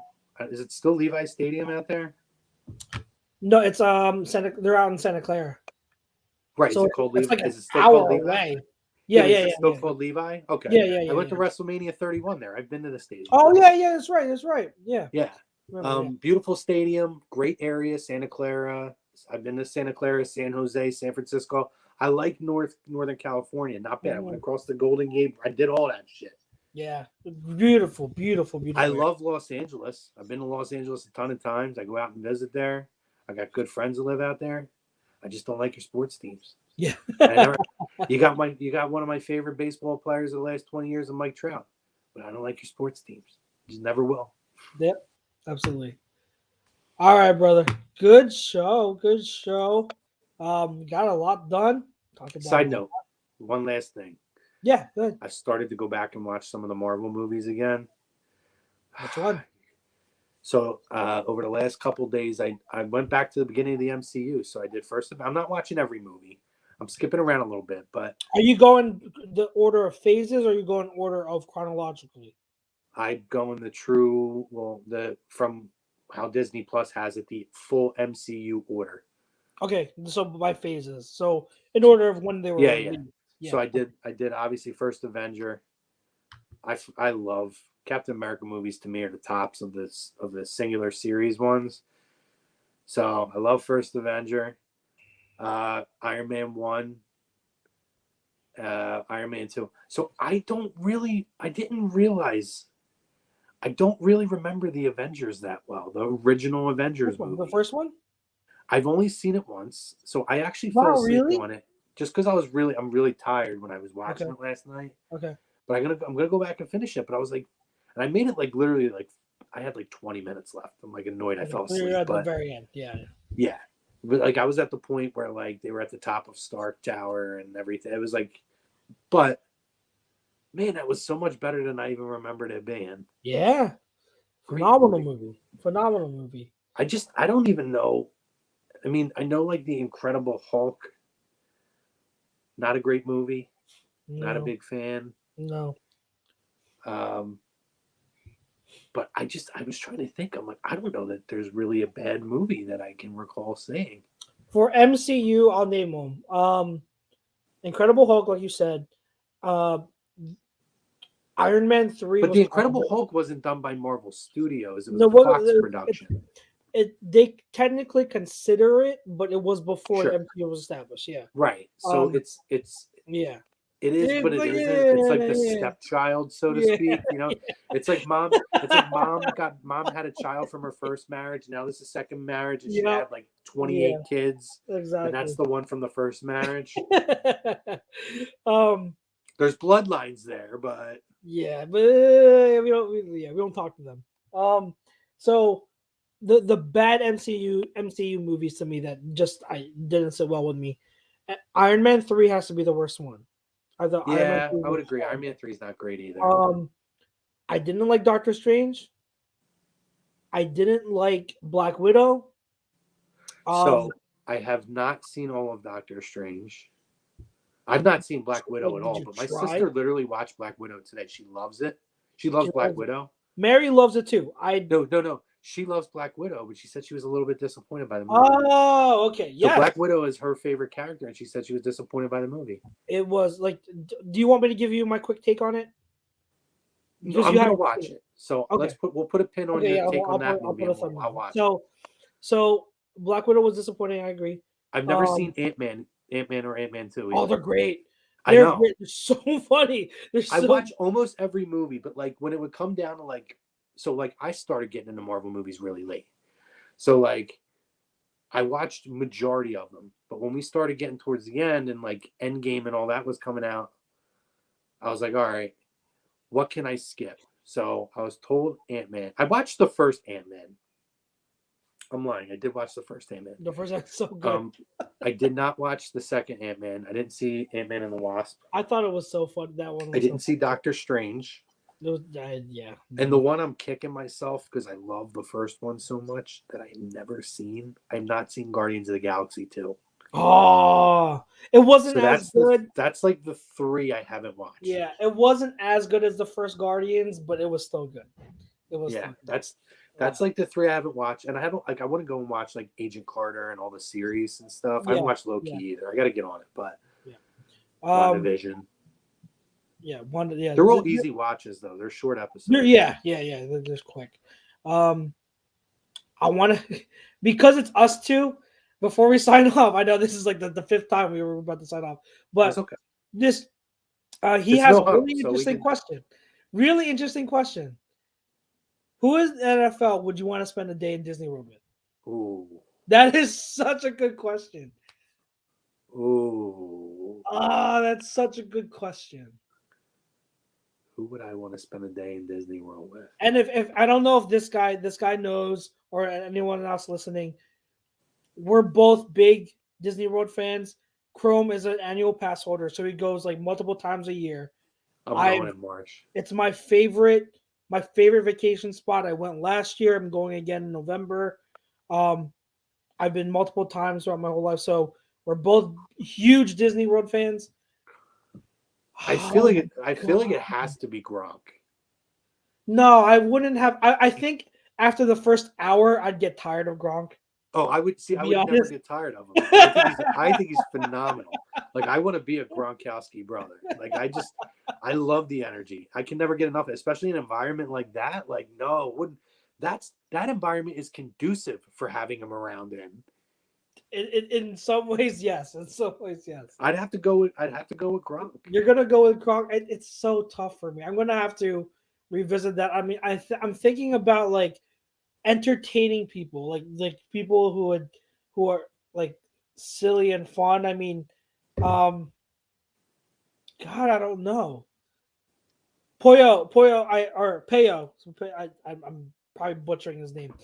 Is it still Levi's Stadium out there? No, it's they're out in Santa Clara. Right. So is it called Levi? like is it still called Levi? Away. Yeah. Is it still called Levi? Okay. Yeah. I went to WrestleMania 31 there. I've been to the stadium. Oh yeah. That's right. Yeah. Yeah. Beautiful stadium, great area, Santa Clara. I've been to Santa Clara, San Jose, San Francisco. I like Northern California. Not bad. I went across the Golden Gate. I did all that shit. Yeah. Beautiful. I love Los Angeles. I've been to Los Angeles a ton of times. I go out and visit there. I got good friends that live out there. I just don't like your sports teams. Yeah. You got one of my favorite baseball players of the last 20 years, Mike Trout. But I don't like your sports teams. Just never will. Yep. Absolutely. All right, brother. Good show. Got a lot done. Side note, one last thing. Yeah, good. I started to go back and watch some of the Marvel movies again. Which one? So over the last couple days, I went back to the beginning of the MCU. So I did first. I'm not watching every movie. I'm skipping around a little bit, but are you going the order of phases, or are you going order of chronologically? I go in from how Disney Plus has it, the full MCU order. Okay, so by phases. So in order of when they were released. Yeah. So I did obviously first Avenger. I love Captain America movies. To me are the tops of the singular series ones. So I love first Avenger, Iron Man 1, Iron Man 2. So I don't really remember the Avengers that well. The original Avengers movie. The first one? I've only seen it once. So I actually fell asleep on it just because I'm really tired when I was watching it last night. Okay. But I'm gonna go back and finish it. But I was like, and I made it like literally like I had like 20 minutes left. I'm like annoyed I fell asleep. You're at the very end. Yeah. But like I was at the point where like they were at the top of Stark Tower and everything. It was like, but man, that was so much better than I even remembered it being. Yeah. Phenomenal movie. I don't even know. I mean, I know like the Incredible Hulk. Not a great movie. No. Not a big fan. No. But I was trying to think. I'm like, I don't know that there's really a bad movie that I can recall saying. For MCU, I'll name them. Incredible Hulk, like you said. Iron Man 3. But the Incredible Hulk wasn't done by Marvel Studios. It was a Fox production. They technically consider it, but it was before the MCU was established. Yeah. Right. So it's yeah. It is, but it isn't. It's like the stepchild, so to speak. You know, it's like mom. It's like mom had a child from her first marriage. Now this is second marriage, and she had like 28 kids. Exactly. And that's the one from the first marriage. There's bloodlines there, but we don't talk to them. So the bad MCU movies to me that just I didn't sit well with me. Iron Man 3 has to be the worst one. I would agree. Iron Man 3 is not great either. I didn't like Doctor Strange. I didn't like Black Widow. So I have not seen all of Doctor Strange. I've not seen Black Widow at all, but my sister literally watched Black Widow today. She loves it. She loves Black Widow. Mary loves it too. No. She loves Black Widow, but she said she was a little bit disappointed by the movie. Oh, okay. Yeah. So Black Widow is her favorite character, and she said she was disappointed by the movie. It was like, do you want me to give you my quick take on it? No, I'm gonna watch it. So we'll put a pin on your take on that movie. I'll watch it. So Black Widow was disappointing. I agree. I've never seen Ant-Man or Ant-Man 2 either. Oh, they're great. They're know. great. They're so funny. I watch almost every movie, but like when it would come down to like, so like I started getting into Marvel movies really late. So like I watched majority of them, but when we started getting towards the end and like Endgame and all that was coming out, I was like, all right, what can I skip? So I was told Ant-Man. I watched the first Ant-Man. I'm lying. I did watch the first Ant-Man. The first one's so good. I did not watch the second Ant-Man. I didn't see Ant-Man and the Wasp. I thought it was so fun. That one was I didn't so see Doctor Strange. It was, yeah. And the one I'm kicking myself because I love the first one so much that I've never seen. I've not seen Guardians of the Galaxy 2. Oh, it wasn't So as good. That's like the 3 I haven't watched. Yeah, it wasn't as good as the first Guardians, but it was still good. It was. Yeah, still good. that's like the 3 I haven't watched, and I haven't like I want to go and watch like Agent Carter and all the series and stuff. I haven't watched Loki either. I got to get on it, but WandaVision. Yeah, They're all easy watches though. They're short episodes. Yeah. They're just quick. I want to because it's us two. Before we sign off, I know this is like the fifth time we were about to sign off, but that's okay. This he has a really interesting question. Really interesting question. Who is the NFL would you want to spend a day in Disney World with? Ooh. That is such a good question. Ooh. That's such a good question. Who would I want to spend a day in Disney World with? And if I don't know if this guy knows or anyone else listening, we're both big Disney World fans. Chrome is an annual pass holder, so he goes like multiple times a year. I'm going in March. It's my favorite vacation spot. I went last year. I'm going again in November. I've been multiple times throughout my whole life, so we're both huge Disney World fans. I feel like it has to be Gronk. No, I wouldn't have. I think after the first hour, I'd get tired of Gronk. Oh, I would never get tired of him. I think he's phenomenal. Like I want to be a Gronkowski brother. Like I love the energy. I can never get enough, especially in an environment like that. Like no, wouldn't that environment is conducive for having him around in. In some ways, yes. In some ways, yes. I'd have to go with Gronk. You're gonna go with Gronk. It's so tough for me. I'm gonna have to revisit that. I mean, I'm thinking about like entertaining people, like people who are like silly and fun. I mean, God, I don't know. Peo. I'm probably butchering his name.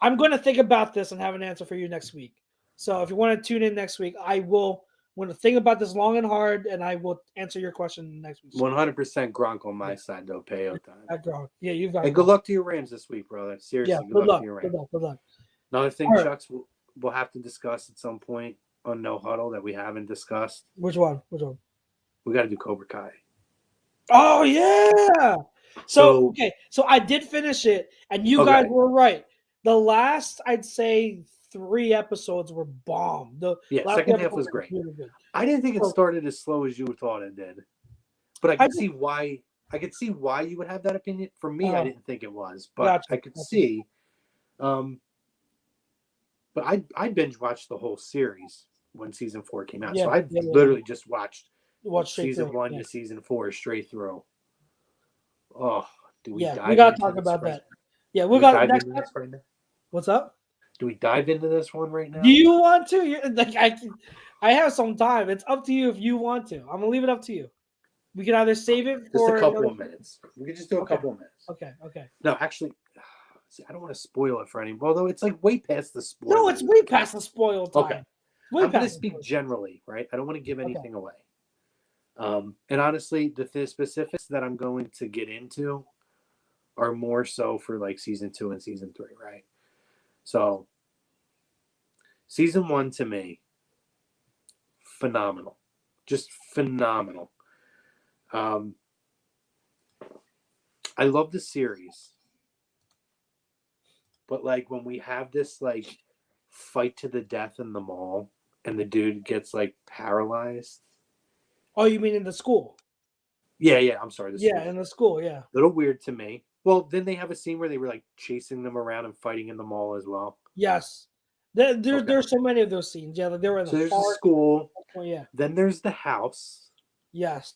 I'm going to think about this and have an answer for you next week. So if you want to tune in next week, I'm going to think about this long and hard, and I will answer your question next week. 100% Gronk on my side, though. Peo time. Gronk. Yeah, you've got. And good luck to your Rams this week, brother. Seriously, good luck to your Rams. Good luck. Another thing, Chucks, we'll have to discuss at some point on No Huddle that we haven't discussed. Which one? We got to do Cobra Kai. Oh yeah. So I did finish it, and you guys were right. The last, I'd say, 3 episodes were bomb. The second half was great. Really good. I didn't think it started as slow as you thought it did, but I could see why. I could see why you would have that opinion. For me, I didn't think it was, but I could see. But I binge watched the whole series when season 4 came out, so I literally just watched season 1 to season 4 straight through. Oh, do we? We gotta talk about that. Yeah, we got next right now. What's up? Do we dive into this one right now? Do you want to? I have some time. It's up to you if you want to. I'm gonna leave it up to you. We can either save it for just a couple of minutes. We can just do a couple of minutes. Okay. No, actually, see, I don't want to spoil it for anyone. Although it's like way past the spoil. No, it's way past the spoil time. Okay. I'm going to speak generally, right? I don't want to give anything away. And honestly, the specifics that I'm going to get into are more so for like season 2 and season 3, right? So, season 1 to me, phenomenal. Just phenomenal. I love the series. But like when we have this like fight to the death in the mall and the dude gets like paralyzed. Oh, you mean in the school? Yeah. I'm sorry. In the school. Yeah. A little weird to me. Well, then they have a scene where they were like chasing them around and fighting in the mall as well. Yes. There's so many of those scenes. Yeah, like they were in the park. There's the school. Oh, yeah. Then there's the house. Yes.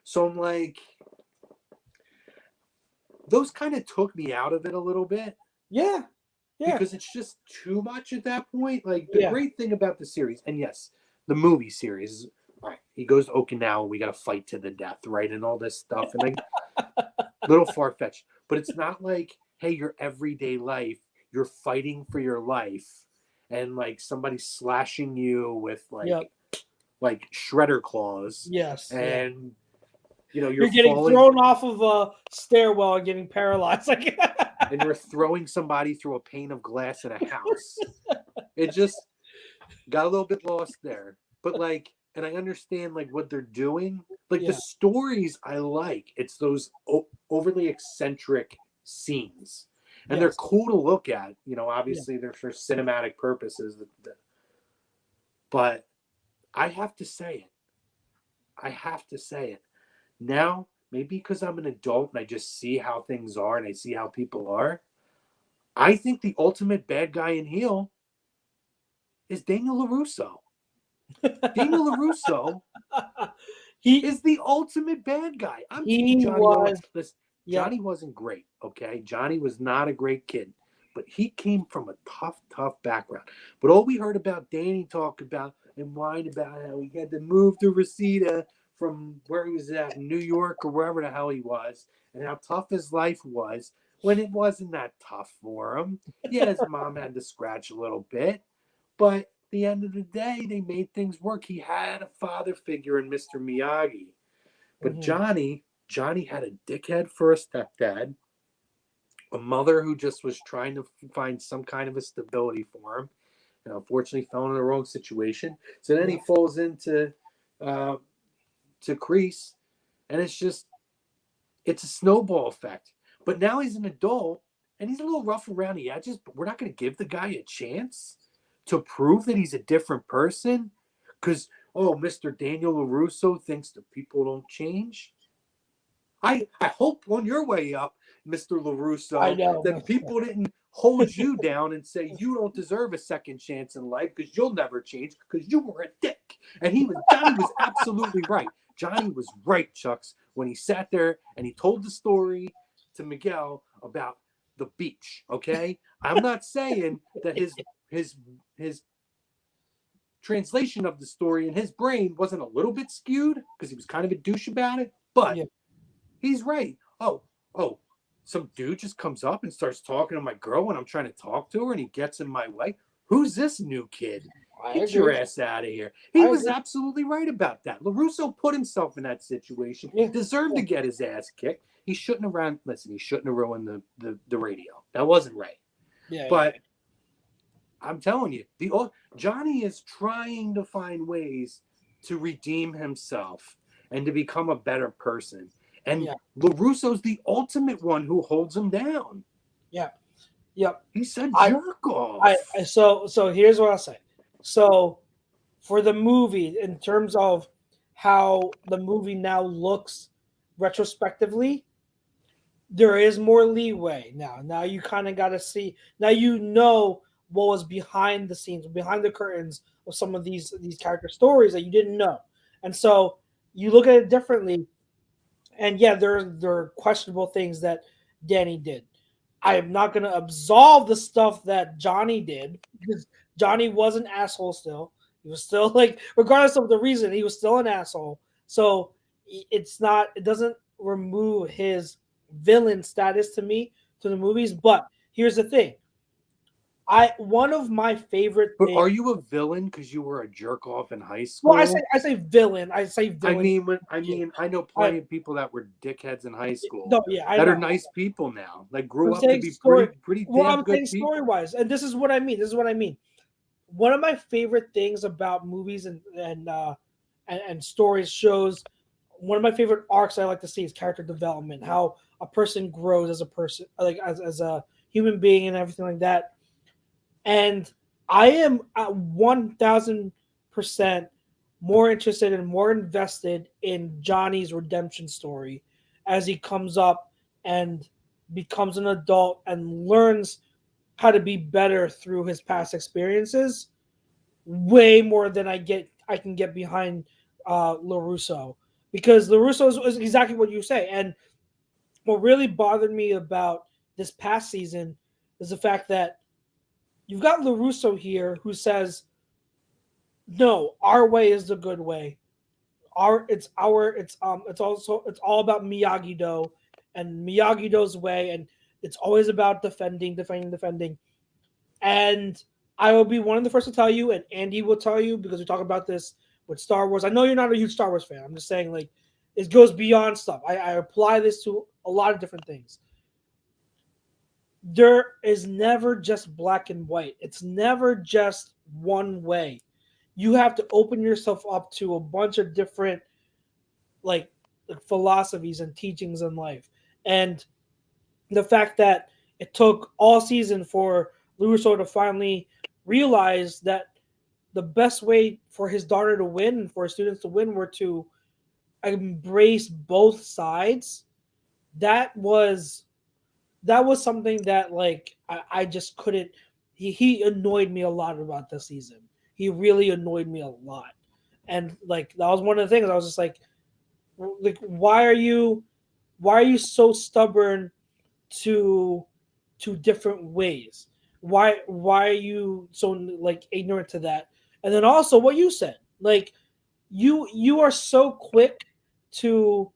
So I'm like, those kind of took me out of it a little bit Yeah. Yeah. because it's just too much at that point. Like the Yeah. great thing about the series, and yes, the movie series is all right. He goes to Okinawa, we got to fight to the death, right, and all this stuff, and like little far fetched. But it's not like, hey, your everyday life, you're fighting for your life, and like somebody slashing you with Yep. like shredder claws, Yes. Yeah. and you're You're getting falling thrown off of a stairwell and getting paralyzed. Like, and you're throwing somebody through a pane of glass in a house. It just got a little bit lost there. But like, and I understand like what they're doing. Like the yeah. stories I like. It's those overly eccentric scenes. And they're Yes. cool to look at. Yeah. Obviously they're for cinematic purposes. But I have to say it. I have to say it. Now, maybe because I'm an adult and I just see how things are and I see how people are, I think the ultimate bad guy in heel is Daniel LaRusso. Daniel LaRusso he is the ultimate bad guy. I'm he Johnny was. Listen, Yeah. Johnny wasn't great, okay? Johnny was not a great kid, but he came from a tough background. But all we heard about Danny talk about and whine about how he had to move to Reseda from where he was at in New York or wherever the hell he was, and how tough his life was when it wasn't that tough for him. Yeah, his mom had to scratch a little bit, but at the end of the day, they made things work. He had a father figure in Mr. Miyagi. But Mhm. Johnny had a dickhead for a stepdad, a mother who just was trying to find some kind of a stability for him, and unfortunately fell in the wrong situation. So then he falls into to crease, and it's a snowball effect. But now he's an adult, and he's a little rough around the edges. But we're not going to give the guy a chance to prove that he's a different person, because Mr. Daniel LaRusso thinks that people don't change. I hope on your way up, Mr. I LaRusso, know. that people didn't hold you down and say you don't deserve a second chance in life because you'll never change because you were a dick. And Johnny was absolutely right. Johnny was right, Chucks, when he sat there and he told the story to Miguel about the beach. Okay, I'm not saying that his translation of the story in his brain wasn't a little bit skewed because he was kind of a douche about it, but Yeah. he's right. Oh, some dude just comes up and starts talking to my girl when I'm trying to talk to her and he gets in my way. Who's this new kid? I Get your agree. ass out of here. He I was agree. absolutely right about that. LaRusso put himself in that situation, Yeah. deserved to get his ass kicked. He shouldn't have he shouldn't have ruined the radio. That wasn't right. Yeah. But I'm telling you, Johnny is trying to find ways to redeem himself and to become a better person. And Yeah. LaRusso's the ultimate one who holds him down. Yeah. Yep. He's a I jerk off. so here's what I'll say. So for the movie, in terms of how the movie now looks retrospectively, there is more leeway now. Now you kind of got to see. Now you know what was behind the scenes, behind the curtains of some of these character stories that you didn't know, and so you look at it differently. And yeah, there are questionable things that Danny did. I am not going to absolve the stuff that Johnny did because Johnny was an asshole still. He was still like, regardless of the reason, he was still an asshole. So it's not, it doesn't remove his villain status to me to the movies. But here's the thing. One of my favorite But things. are you a villain because you were a jerk off in high Well, school? I say villain. I say villain. I know plenty of people that were dickheads in high school No, yeah, I that know. are nice people now. That grew I'm up to saying be story. pretty Well, damn I'm good saying people. story wise, and this is what I mean. This is what I mean. One of my favorite things about movies and stories shows. One of my favorite arcs I like to see is character development. How a person grows as a person, like as a human being, and everything like that. And I am at 1,000% more interested and more invested in Johnny's redemption story as he comes up and becomes an adult and learns how to be better through his past experiences way more than I can get behind LaRusso. because LaRusso is exactly what you say. And what really bothered me about this past season is the fact that you've got LaRusso here who says, no, our way is the good way. It's all about Miyagi-Do and Miyagi-Do's way, and it's always about defending. And I will be one of the first to tell you, and Andy will tell you, because we talk about this with Star Wars. I know you're not a huge Star Wars fan. I'm just saying, like, it goes beyond stuff. I apply this to a lot of different things. There is never just black and white. It's never just one way. You have to open yourself up to a bunch of different like philosophies and teachings in life. And the fact that it took all season for LaRusso to finally realize that the best way for his daughter to win and for his students to win were to embrace both sides. That was something that like I just couldn't. He annoyed me a lot about this season. He really annoyed me a lot, and like that was one of the things I was just like why are you so stubborn to different ways? Why are you so like ignorant to that? And then also what you said, like you are so quick to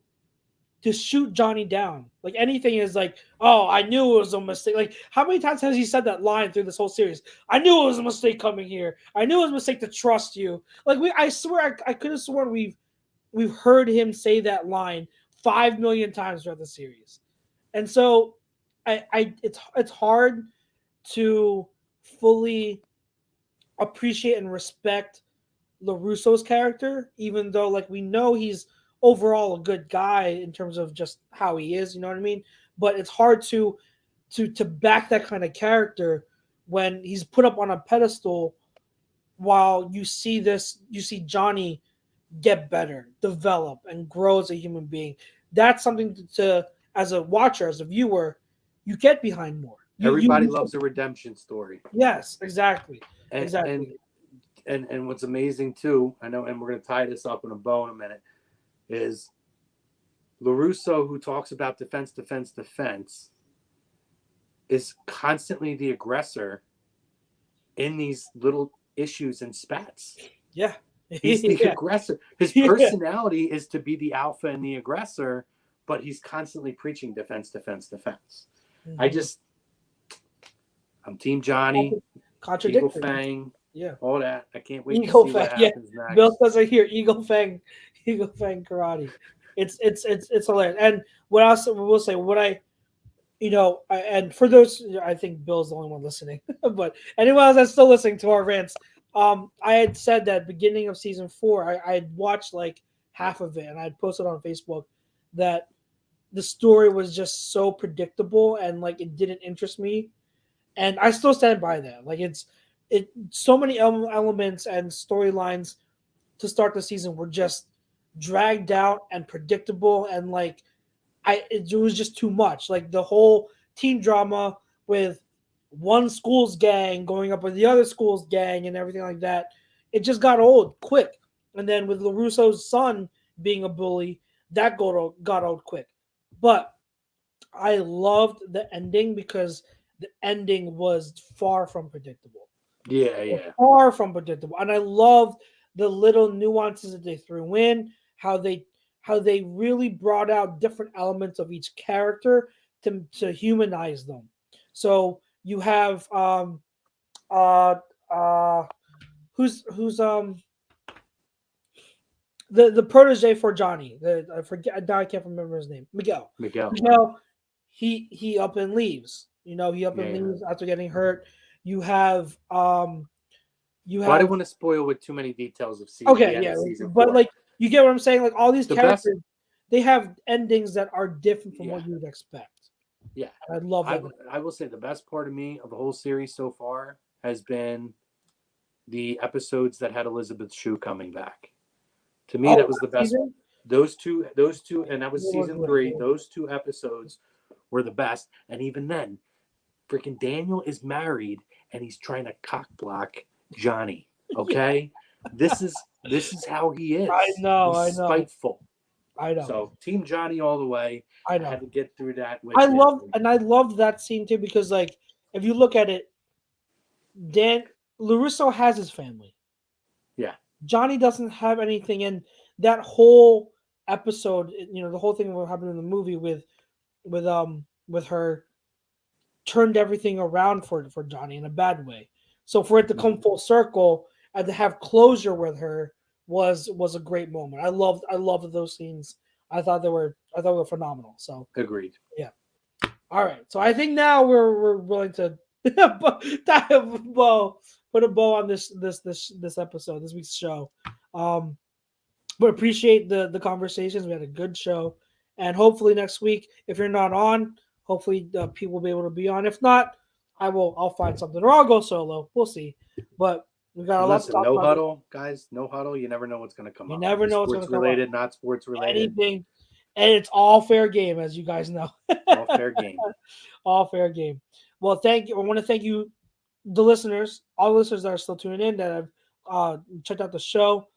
shoot Johnny down. Like anything is like, oh, I knew it was a mistake. Like how many times has he said that line through this whole series? I knew it was a mistake coming here. I knew it was a mistake to trust you. Like I swear I could have sworn we've heard him say that line 5 million times throughout the series. And so it's hard to fully appreciate and respect LaRusso's character, even though like we know he's overall a good guy in terms of just how he is, you know what I mean? But it's hard to back that kind of character when he's put up on a pedestal while you see Johnny get better, develop, and grow as a human being. That's something to as a watcher, as a viewer, you get behind more. Everybody loves a redemption story. Yes, exactly. And what's amazing too, I know, and we're going to tie this up in a bow in a minute, is LaRusso, who talks about defense, is constantly the aggressor in these little issues and spats. Yeah. He's the aggressor. His personality is to be the alpha and the aggressor, but he's constantly preaching defense. Mm-hmm. I'm Team Johnny, Eagle Fang, all that. I can't wait Eagle to see Fang, what happens next. Bill says it here, Eagle Fang karate. It's hilarious. And what else we'll say, and for those, I think Bill's the only one listening, but anyone else that's still listening to our rants, I had said that beginning of season 4, I had watched like half of it, and I had posted on Facebook that the story was just so predictable and like it didn't interest me, and I still stand by that. Like it's so many elements and storylines to start the season were just dragged out and predictable, and like it was just too much. Like the whole teen drama with one school's gang going up with the other school's gang and everything like that, it just got old quick. And then with LaRusso's son being a bully, that got old quick. But I loved the ending because the ending was far from predictable. Yeah. Far from predictable. And I loved the little nuances that they threw in, how they really brought out different elements of each character to humanize them. So you have who's the protege for Johnny. I forget. I can't remember his name. Miguel. He up and leaves. He up and leaves after getting hurt. You have I don't want to spoil with too many details of season. Season 4. But like you get what I'm saying. Like all these characters, they have endings that are different from what you would expect. Yeah, I love that. I will say the best part of me of the whole series so far has been the episodes that had Elizabeth Shue coming back. To me, that was the best. Season? Those two, and that was season 3. Those 2 episodes were the best. And even then, freaking Daniel is married and he's trying to cock block Johnny. Okay, this is how he is. I know. He's spiteful. I know. So Team Johnny all the way. I know. Had to get through that. With I him. loved that scene too because like if you look at it, Dan LaRusso has his family. Yeah. Johnny doesn't have anything, and that whole episode, the whole thing what happened in the movie with her turned everything around for Johnny in a bad way. So for it to come full circle and to have closure with her was a great moment. I loved those scenes. I thought they were phenomenal. So Agreed. yeah. All right. So I think now we're willing to tie a bow, put a bow on this episode, this week's show. But appreciate the conversations. We had a good show, and hopefully next week, if you're not on, hopefully people will be able to be on. If not, I'll find something, or I'll go solo. We'll see. But we got a lot to talk no about. huddle, guys. No huddle. You never know what's going to come up. You never know what's going to come up. Sports related, not sports related. Anything, and it's all fair game, as you guys know. All fair game. All fair game. Well, thank you. I want to thank you, the listeners, all the listeners that are still tuning in, that have checked out the show.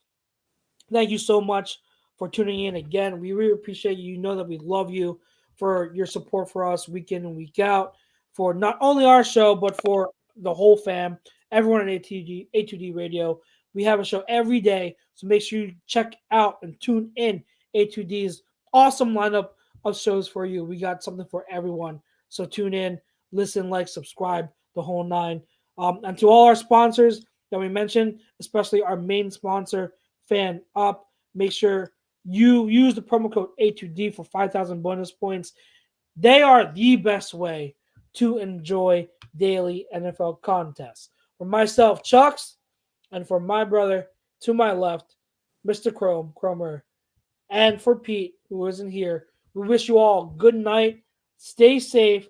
Thank you so much for tuning in again. We really appreciate you. You know that we love you for your support for us week in and week out, for not only our show, but for the whole fam, everyone at A2D Radio. We have a show every day, so make sure you check out and tune in A2D's awesome lineup of shows for you. We got something for everyone. So tune in, listen, like, subscribe, the whole nine. And to all our sponsors that we mentioned, especially our main sponsor, Fan Up, make sure you use the promo code A2D for 5,000 bonus points. They are the best way to enjoy daily NFL contests. For myself, Chucks, and for my brother to my left, Mr. Cromer, and for Pete, who isn't here, we wish you all good night. Stay safe.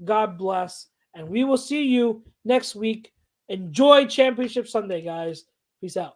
God bless. And we will see you next week. Enjoy Championship Sunday, guys. Peace out.